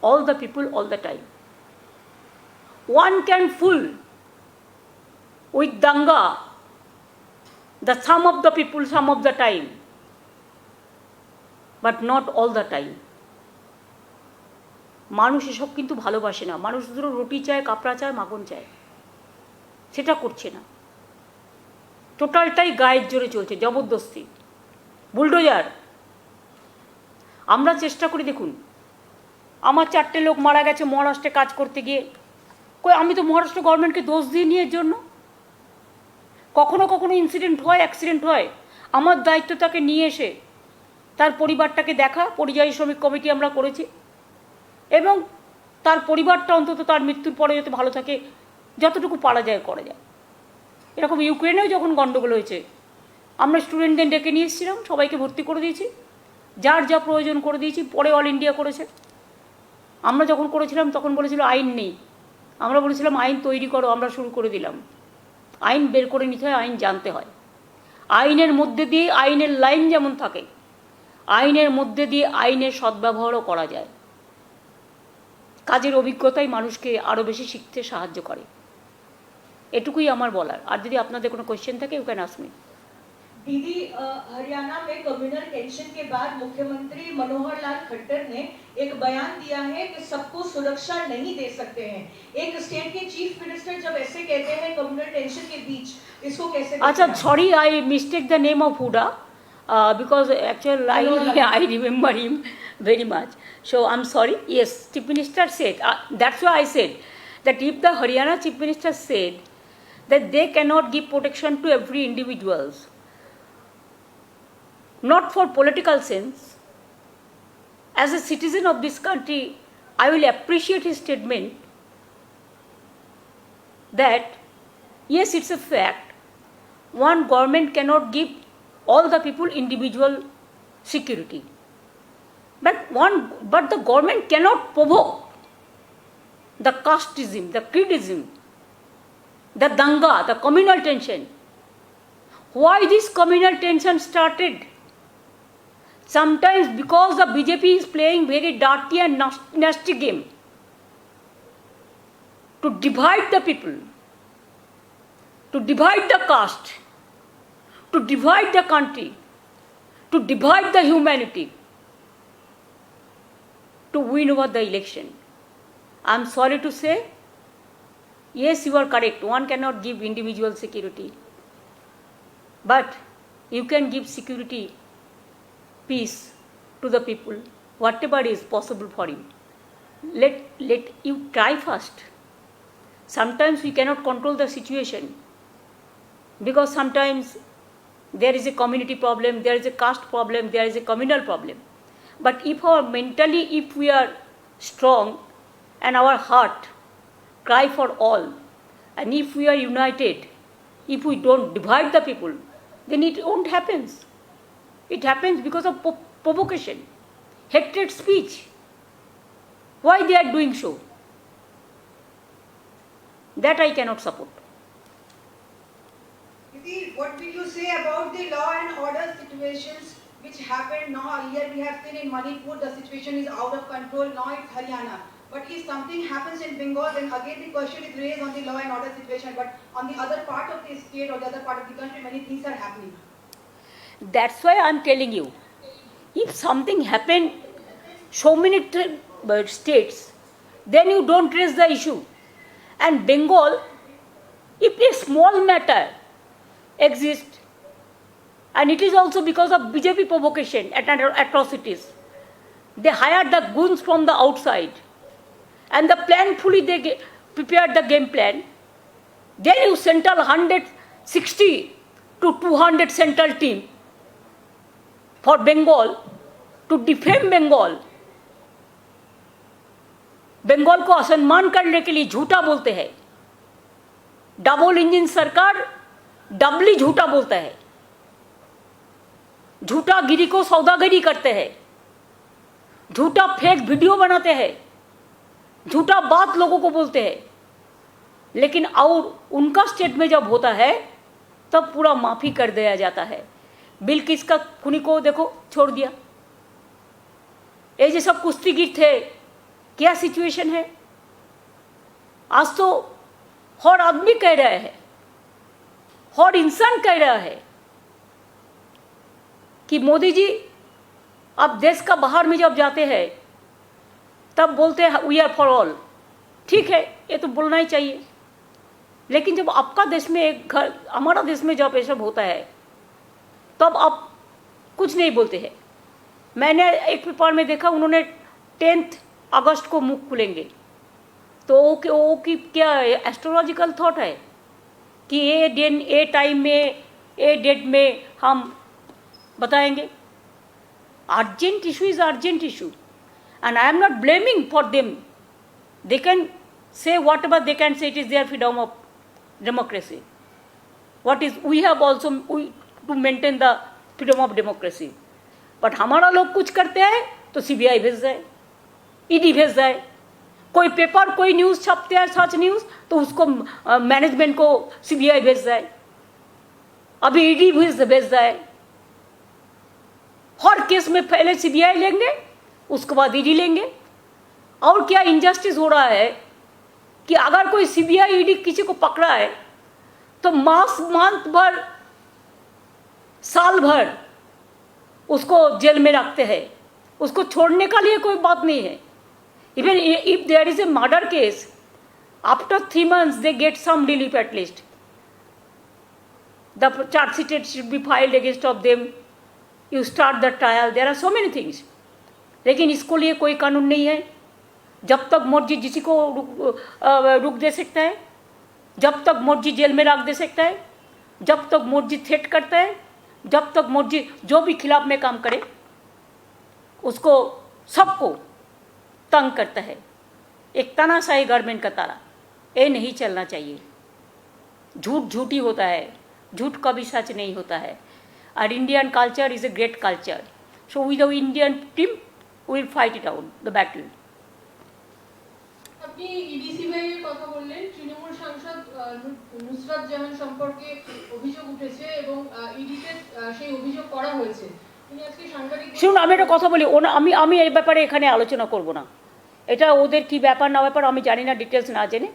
all the people all the time. One can fool with danga the some of the people some of the time, but not all the time. মানুষ এসব কিন্তু ভালোবাসে না, মানুষ শুধু রুটি চায়, কাপড়া চায়, মাখন চায়, সেটা করছে না। টোটালটাই গায়ের জোরে চলছে, জবরদস্তি, বুলডোজার। আমরা চেষ্টা করি, দেখুন আমার 4টে লোক মারা গেছে মহারাষ্ট্রে কাজ করতে গিয়ে, কই আমি তো মহারাষ্ট্র গভর্নমেন্টকে দোষ দিয়ে নিয়ে এর জন্য। কখনো কখনো ইনসিডেন্ট হয়, অ্যাক্সিডেন্ট হয়, আমার দায়িত্ব তাকে নিয়ে এসে তার পরিবারটাকে দেখা, পরিযায়ী শ্রমিক কমিটি আমরা করেছি, এবং তার পরিবারটা অন্তত তার মৃত্যুর পরে যাতে ভালো থাকে যতটুকু পারা যায় করা যায়। এরকম ইউক্রেনেও যখন গণ্ডগোল হয়েছে, আমরা স্টুডেন্টদের ডেকে নিয়ে এসেছিলাম, সবাইকে ভর্তি করে দিয়েছি, যার যা প্রয়োজন করে দিয়েছি। পরে অল ইন্ডিয়া করেছে। আমরা যখন করেছিলাম তখন বলেছিল আইন নেই, আমরা বলেছিলাম আইন তৈরি করো, আমরা শুরু করে দিলাম। আইন বের করে নিতে হয়, আইন জানতে হয়, আইনের মধ্যে দিয়ে আইনের লাইন যেমন থাকে, আইনের মধ্যে দিয়ে আইনের সদ্ব্যবহারও করা যায়। কাজের অভিজ্ঞতাই মানুষকে আরও বেশি শিখতে সাহায্য করে। এটুকুই আমার বলার। আর যদি আপনাদের কোনো কোয়েশ্চেন থাকে ইউ ক্যান আস্ক মি। दीदी, हरियाणा में कम्युनल टेंशन के बाद मुख्यमंत्री मनोहर लाल खट्टर ने एक बयान दिया है कि सबको सुरक्षा नहीं दे सकते हैं। एक स्टेट के चीफ मिनिस्टर जब ऐसे कहते हैं कम्युनल टेंशन के बीच, इसको कैसे? अच्छा, sorry, I mistake the name of Hooda because actually I remember him very much. So I'm sorry. Yes, Chief Minister said, that's why I said that if the Haryana Chief Minister said that they cannot give protection to every individuals, not for political sense, as a citizen of this country, I will appreciate his statement that yes, it's a fact, one government cannot give all the people individual security, but the government cannot provoke the casteism, the creedism, the danga, the communal tension. Why this communal tension started? Sometimes because the BJP is playing very dirty and nasty game to divide the people, to divide the caste, to divide the country, to divide the humanity, to win over the election. I am sorry to say, yes, you are correct, one cannot give individual security, but you can give security, peace to the people, whatever is possible for you. Let you try first. Sometimes we cannot control the situation, because sometimes there is a community problem, there is a caste problem, there is a communal problem. But if we are strong and our heart cry for all, and if we are united, if we don't divide the people, then it won't happen. It happens because of provocation, hatred speech. Why they are doing so? That I cannot support. Didi, what will you say about the law and order situations which happened now? Earlier we have seen in Manipur the situation is out of control, now it's Haryana. But if something happens in Bengal, then again the question is raised on the law and order situation. But on the other part of the state or the other part of the country, many things are happening. That's why I'm telling you, if something happened so many states, then you don't raise the issue. And Bengal, if a small matter exists, and it is also because of BJP provocation and atrocities, they hired the goons from the outside, and the planfully they prepared the game plan. Then you central 160 to 200 central team for Bengal to defend Bengal. Bengal को असम्मान करने के लिए झूठा बोलते हैं। Double engine सरकार डबली झूठा बोलता है, झूठा गिरी को सौदागरी करते हैं, झूठा फेक वीडियो बनाते हैं, झूठा बात लोगों को बोलते हैं। लेकिन और उनका स्टेट में जब होता है तब पूरा माफी कर दिया जाता है। बिल्किस का खुनी को देखो छोड़ दिया, ये जो सब कुश्तीगीर थे, क्या सिचुएशन है आज? तो हर आदमी कह रहा है, हर इंसान कह रहा है कि मोदी जी अब देश का बाहर में जब जाते हैं तब बोलते हैं वी आर फॉर ऑल, ठीक है, ये तो बोलना ही चाहिए। लेकिन जब आपका देश में एक घर, हमारा देश में जब ये सब होता है तब आप कुछ नहीं बोलते हैं। मैंने एक पेपर में देखा, उन्होंने 10 अगस्त को मुख खुलेंगे, तो वो की क्या एस्ट्रोलॉजिकल थॉट है कि ये दिन ए टाइम में ए डेट में हम बताएंगे। Urgent issue is urgent issue and I am not blaming for them. They can say whatever they can say, it is their freedom of democracy. What is, we have also to maintain the freedom of democracy. But हमारा लोग कुछ करते हैं तो CBI भेज जाए, ED भेज जाए, कोई पेपर कोई न्यूज़ छपते हैं सच न्यूज़ तो उसको मैनेजमेंट को CBI भेज जाए, अभी ED भेज जाए। हर केस में पहले CBI लेंगे, उसके बाद ईडी लेंगे। और क्या इनजस्टिस हो रहा है कि अगर कोई CBI ईडी किसी को पकड़ा है तो मंथ भर साल भर उसको जेल में रखते हैं, उसको छोड़ने का लिए कोई बात नहीं है। Even if there is a murder case, after 3 months they get some relief at least. The charge sheet should be filed against of them. You start the trial. There are so many things. लेकिन इसको लिए कोई कानून नहीं है। जब तक मर्जी किसी को रुक दे सकता है, जब तक मर्जी जेल में रख दे सकता है, जब तक मर्जी थ्रेट करता है, जब तक मर्जी जो भी खिलाफ में काम करे उसको सबको तंग करता है। एक तानाशाही गवर्नमेंट का तारा, ये नहीं चलना चाहिए। झूठ झूठी होता है, झूठ कभी सच नहीं होता है। और Indian culture is a great culture. So with the Indian team we'll fight it out, the battle. আপনি ইডিসিবিআই এর কথা বললেন, তৃণমূল সাংসদ নুসরাত জাহান সম্পর্কে অভিযোগ উঠেছে এবং ইডিতে সেই অভিযোগ করা হয়েছে। তিনি আজকে সাংবাদিক শুনুন, আমি একটা কথা বলি, আমি এই ব্যাপারে এখানে আলোচনা করব না। এটা ওদের কি ব্যাপার না ব্যাপার আমি জানি না, ডিটেলস না জেনে।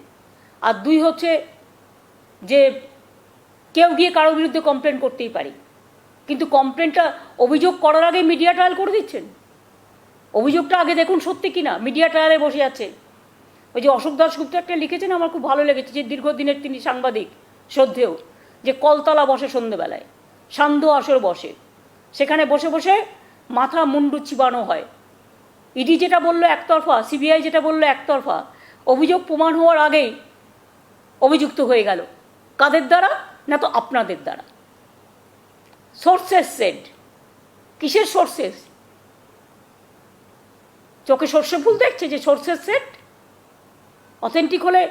আর 2 হচ্ছে যে কেউ গিয়ে কারোর বিরুদ্ধে কমপ্লেন করতেই পারে, কিন্তু কমপ্লেনটা অভিযোগ করার আগে মিডিয়া ট্রায়াল করে দিচ্ছেন। অভিযোগটা আগে দেখুন সত্যি কিনা, মিডিয়া ট্রায়ালে বসে আছে। ওই যে অশোক দাশগুপ্ত একটা লিখেছেন, আমার খুব ভালো লেগেছে, যে দীর্ঘদিনের তিনি সাংবাদিক শ্রদ্ধেয়, যে কলতলা বসে সন্ধ্যেবেলায়, সান্ধ্য আসর বসে, সেখানে বসে বসে মাথা মুন্ডু চিবানো হয়। ইডি যেটা বললো একতরফা, CBI যেটা বললো একতরফা, অভিযোগ প্রমাণ হওয়ার আগেই অভিযুক্ত হয়ে গেল। কাদের দ্বারা? না তো আপনাদের দ্বারা। সোর্সেস সেড, কিসের সোর্সেস? চোখে সর্ষে ফুল দেখছে যে সোর্সেস সেট? অথেন্টিক হলে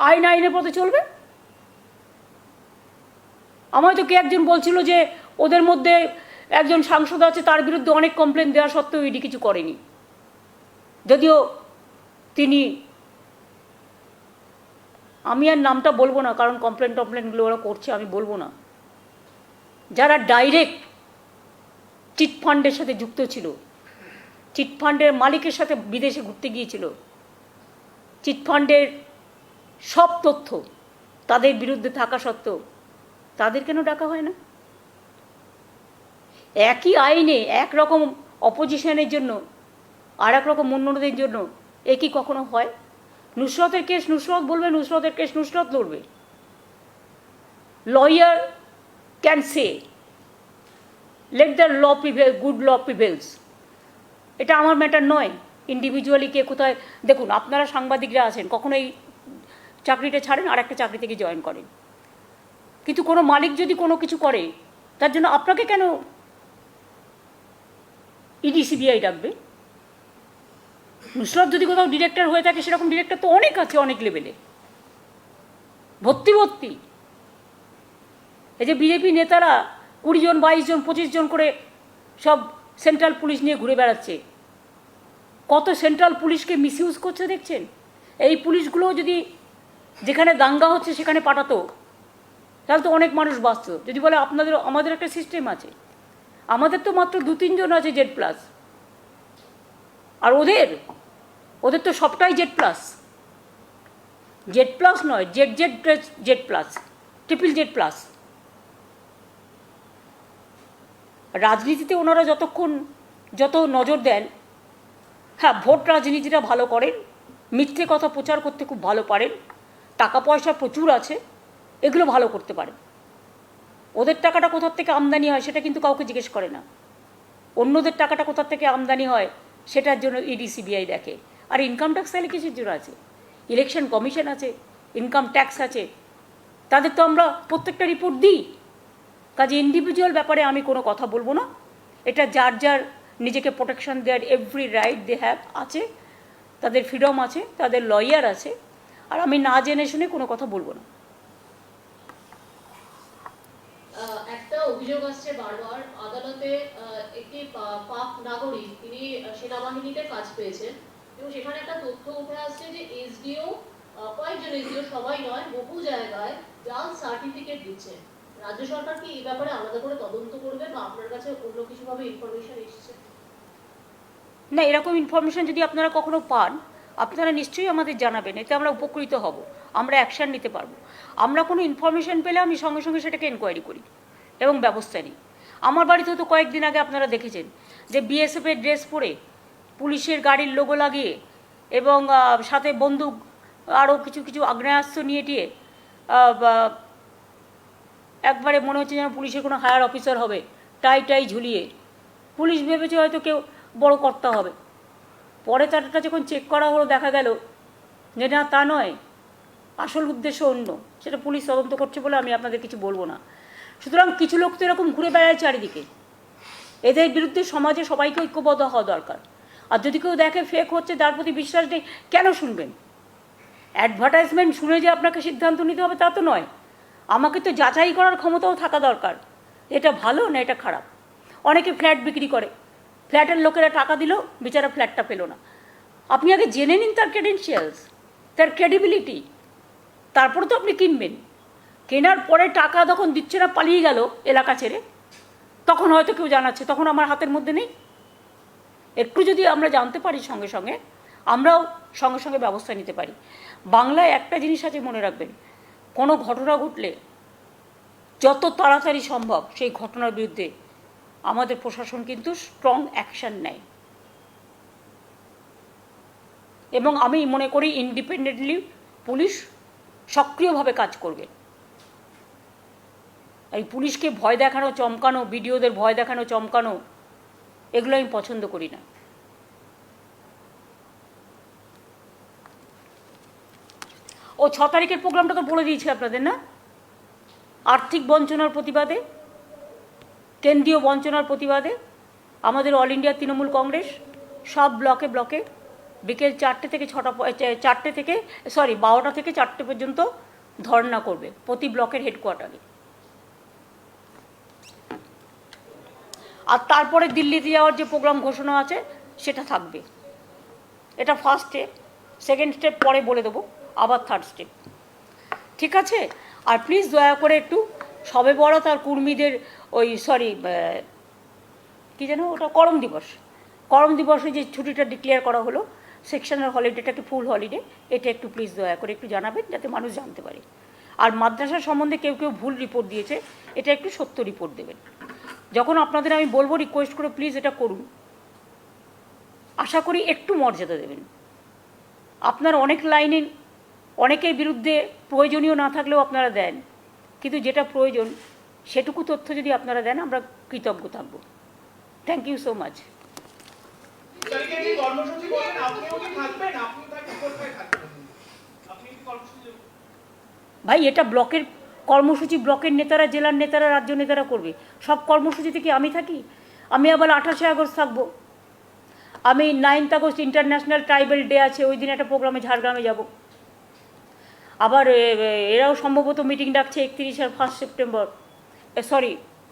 আইন আইনের পথে চলবে। আমায় তো কে একজন বলছিল যে ওদের মধ্যে একজন সাংসদ আছে, তার বিরুদ্ধে অনেক কমপ্লেন দেওয়া সত্ত্বেও ইডি কিছু করেনি। যদিও তিনি, আমি আর নামটা বলবো না কারণ কমপ্লেনগুলো ওরা করছে, আমি বলবো না। যারা ডাইরেক্ট চিটফান্ডের সাথে যুক্ত ছিল, চিটফান্ডের মালিকের সাথে বিদেশে ঘুরতে গিয়েছিল, চিটফান্ডের সব তথ্য তাদের বিরুদ্ধে থাকা সত্ত্বেও তাদের কেন ডাকা হয় না? একই আইনে একরকম অপোজিশনের জন্য আর এক রকম অন্যদের জন্য একই কখনো হয়? নুসরতের কেস নুসরত বলবে, নুসরতের কেস নুসরত লড়বে। Lawyer can say let the law prevail, good law prevails. এটা আমার ম্যাটার নয় ইন্ডিভিজুয়ালি কে কোথায়। দেখুন, আপনারা সাংবাদিকরা আছেন, কখনো এই চাকরিটা ছাড়েন আর একটা চাকরি থেকে জয়েন করেন, কিন্তু কোনো মালিক যদি কোনো কিছু করে তার জন্য আপনাকে কেন ইডি CBI ডাকবে? নুসরত যদি কোথাও ডিরেক্টর হয়ে থাকে, সেরকম ডিরেক্টর তো অনেক আছে, অনেক লেভেলে ভর্তি। এই যে বিজেপি নেতারা 20 জন 22 জন 25 জন করে সব সেন্ট্রাল পুলিশ নিয়ে ঘুরে বেড়াচ্ছে, কত সেন্ট্রাল পুলিশকে মিসইউজ করছে দেখছেন। এই পুলিশগুলো যদি যেখানে দাঙ্গা হচ্ছে সেখানে পাঠাতো তাহলে তো অনেক মানুষ বাঁচত। যদি বলে আমাদের একটা সিস্টেম আছে, আমাদের তো মাত্র 2-3 জন আছে Z+, আর ওদের তো সবটাই Z+, নয় Z+, ট্রিপল Z+। রাজনীতিতে ওনারা যতক্ষণ যত নজর দেন, হ্যাঁ ভোট রাজনীতিটা ভালো করেন, মিথ্যে কথা প্রচার করতে খুব ভালো পারেন, টাকা পয়সা প্রচুর আছে, এগুলো ভালো করতে পারেন। ওদের টাকাটা কোথার থেকে আমদানি হয় সেটা কিন্তু কাউকে জিজ্ঞেস করে না। অন্যদের টাকাটা কোথার থেকে আমদানি হয় সেটার জন্য ইডি সিবিআই দেখে। আর ইনকাম ট্যাক্স তাহলে কিসের জন্য আছে? ইলেকশন কমিশন আছে, ইনকাম ট্যাক্স আছে, তাদের তো আমরা প্রত্যেকটা রিপোর্ট দিই। কাজে ইন্ডিভিজুয়াল ব্যাপারে আমি কোনো কথা বলবো না। এটা যার যার নিজেকে প্রোটেকশন দেওয়ার এভরি রাইট দে হ্যাভ আছে, তাদের ফ্রিডম আছে, তাদের লয়ার আছে, আর আমি না জেনে শুনে কোনো কথা বলবো না। একটা অভিযোগ আসছে বারবার আদালতে, একটি পাক নাগরিক তিনি সেনাবাহিনীতে কাজ পেয়েছেন এবং সেখানে একটা তথ্য উঠে আসছে যে এসডিও, কয়েকজন এসডিও, সবাই নয়, বহু জায়গায় জাল সার্টিফিকেট দিচ্ছে। রাজ্য সরকার কি এই ব্যাপারে আলাদা করে তদন্ত করবে বা আপনার কাছে অন্য কিছুভাবে ইনফরমেশন এসেছে? না, এরকম ইনফরমেশন যদি আপনারা কখনো পান আপনারা নিশ্চয়ই আমাদের জানাবেন, এতে আমরা উপকৃত হব, আমরা অ্যাকশান নিতে পারবো। আমরা কোনো ইনফরমেশন পেলে আমি সঙ্গে সঙ্গে সেটাকে এনকোয়ারি করি এবং ব্যবস্থা নিই। আমার বাড়িতেও তো কয়েকদিন আগে আপনারা দেখেছেন যে বিএসএফের ড্রেস পরে, পুলিশের গাড়ির লোগো লাগিয়ে এবং সাথে বন্দুক আরও কিছু কিছু আগ্নেয়াস্ত্র নিয়ে টিয়ে একবারে মনে হচ্ছে যেন পুলিশের কোনো হায়ার অফিসার হবে, টাই ঝুলিয়ে। পুলিশ ভেবেছে হয়তো কেউ বড় কর্তা হবে। পরে তারটা যখন চেক করা হলো দেখা গেল যে না, তা নয়, আসল উদ্দেশ্য অন্য। সেটা পুলিশ তদন্ত করছে বলে আমি আপনাদের কিছু বলবো না। সুতরাং কিছু লোক তো এরকম ঘুরে বেড়ায় চারিদিকে, এদের বিরুদ্ধে সমাজে সবাইকে ঐক্যবদ্ধ হওয়া দরকার। আর যদি কেউ দেখে ফেক হচ্ছে, তার প্রতি বিশ্বাস নেই, কেন শুনবেন? অ্যাডভার্টাইজমেন্ট শুনে যে আপনাকে সিদ্ধান্ত নিতে হবে তা তো নয়। আমাকে তো যাচাই করার ক্ষমতাও থাকা দরকার, এটা ভালো না এটা খারাপ। অনেকে ফ্ল্যাট বিক্রি করে, ফ্ল্যাটের লোকেরা টাকা দিল, বেচারা ফ্ল্যাটটা পেল না। আপনি আগে জেনে নিন তার ক্রেডেনশিয়ালস, তার ক্রেডিবিলিটি, তারপরে তো আপনি কিনবেন। কেনার পরে টাকা যখন দিচ্ছে না, পালিয়ে গেল এলাকা ছেড়ে, তখন হয়তো কেউ জানাচ্ছে, তখন আমার হাতের মধ্যে নেই। একটু যদি আমরা জানতে পারি সঙ্গে সঙ্গে, আমরাও সঙ্গে সঙ্গে ব্যবস্থা নিতে পারি। বাংলায় একটা জিনিস আছে, মনে রাখবেন, কোনো ঘটনা ঘটলে যত তাড়াতাড়ি সম্ভব সেই ঘটনার বিরুদ্ধে আমাদের প্রশাসন কিন্তু স্ট্রং অ্যাকশান নেয়। এবং আমি মনে করি ইন্ডিপেন্ডেন্টলি পুলিশ সক্রিয়ভাবে কাজ করবে। এই পুলিশকে ভয় দেখানো, চমকানো, ভিডিওদের ভয় দেখানো, চমকানো, এগুলো আমি পছন্দ করি না। ও 6 তারিখের প্রোগ্রামটা তো বলে দিয়েছি আপনাদের, না? আর্থিক বঞ্চনার প্রতিবাদে, কেন্দ্রীয় বঞ্চনার প্রতিবাদে আমাদের অল ইন্ডিয়া তৃণমূল কংগ্রেস সব ব্লকে ব্লকে বিকেল 4টে থেকে 12টা থেকে 4টে পর্যন্ত ধর্ণা করবে প্রতি ব্লকের হেডকোয়ার্টারে। আর তারপরে দিল্লিতে যাওয়ার যে প্রোগ্রাম ঘোষণা আছে সেটা থাকবে। এটা ফার্স্ট স্টেপ, সেকেন্ড স্টেপ পরে বলে দেবো, আবার থার্ড স্টেপ, ঠিক আছে? আর প্লিজ দয়া করে একটু শবে বরাত আর কুর্মীদের ওই কী যেন ওটা, করম দিবসে যে ছুটিটা ডিক্লেয়ার করা হলো, সেকশনাল হলিডেটাকে ফুল হলিডে, এটা একটু প্লিজ দয়া করে একটু জানাবেন যাতে মানুষ জানতে পারে। আর মাদ্রাসা সম্বন্ধে কেউ কেউ ভুল রিপোর্ট দিয়েছে, এটা একটু সত্য রিপোর্ট দেবেন। যখন আপনাদের আমি বলবো রিকোয়েস্ট করে প্লিজ এটা করুন, আশা করি একটু মর্যাদা দেবেন। আপনার অনেক লাইনে অনেকের বিরুদ্ধে প্রয়োজনীয় না থাকলেও আপনারা দেন, কিন্তু যেটা প্রয়োজন সেটুকু তথ্য যদি আপনারা দেন আমরা কৃতজ্ঞ থাকব। Thank you so much. ভাই, এটা ব্লকের কর্মসূচি, ব্লকের নেতারা, জেলার নেতারা, রাজ্য নেতারা করবে। সব কর্মসূচিতে কি আমি থাকি? আমি আবার 28শে আগস্ট থাকবো, আমি 9th August international tribal day আছে, ওই দিন একটা প্রোগ্রামে ঝাড়গ্রামে যাব। আবার এরাও সম্ভবত মিটিং ডাকছে 31 আর 1 সেপ্টেম্বর,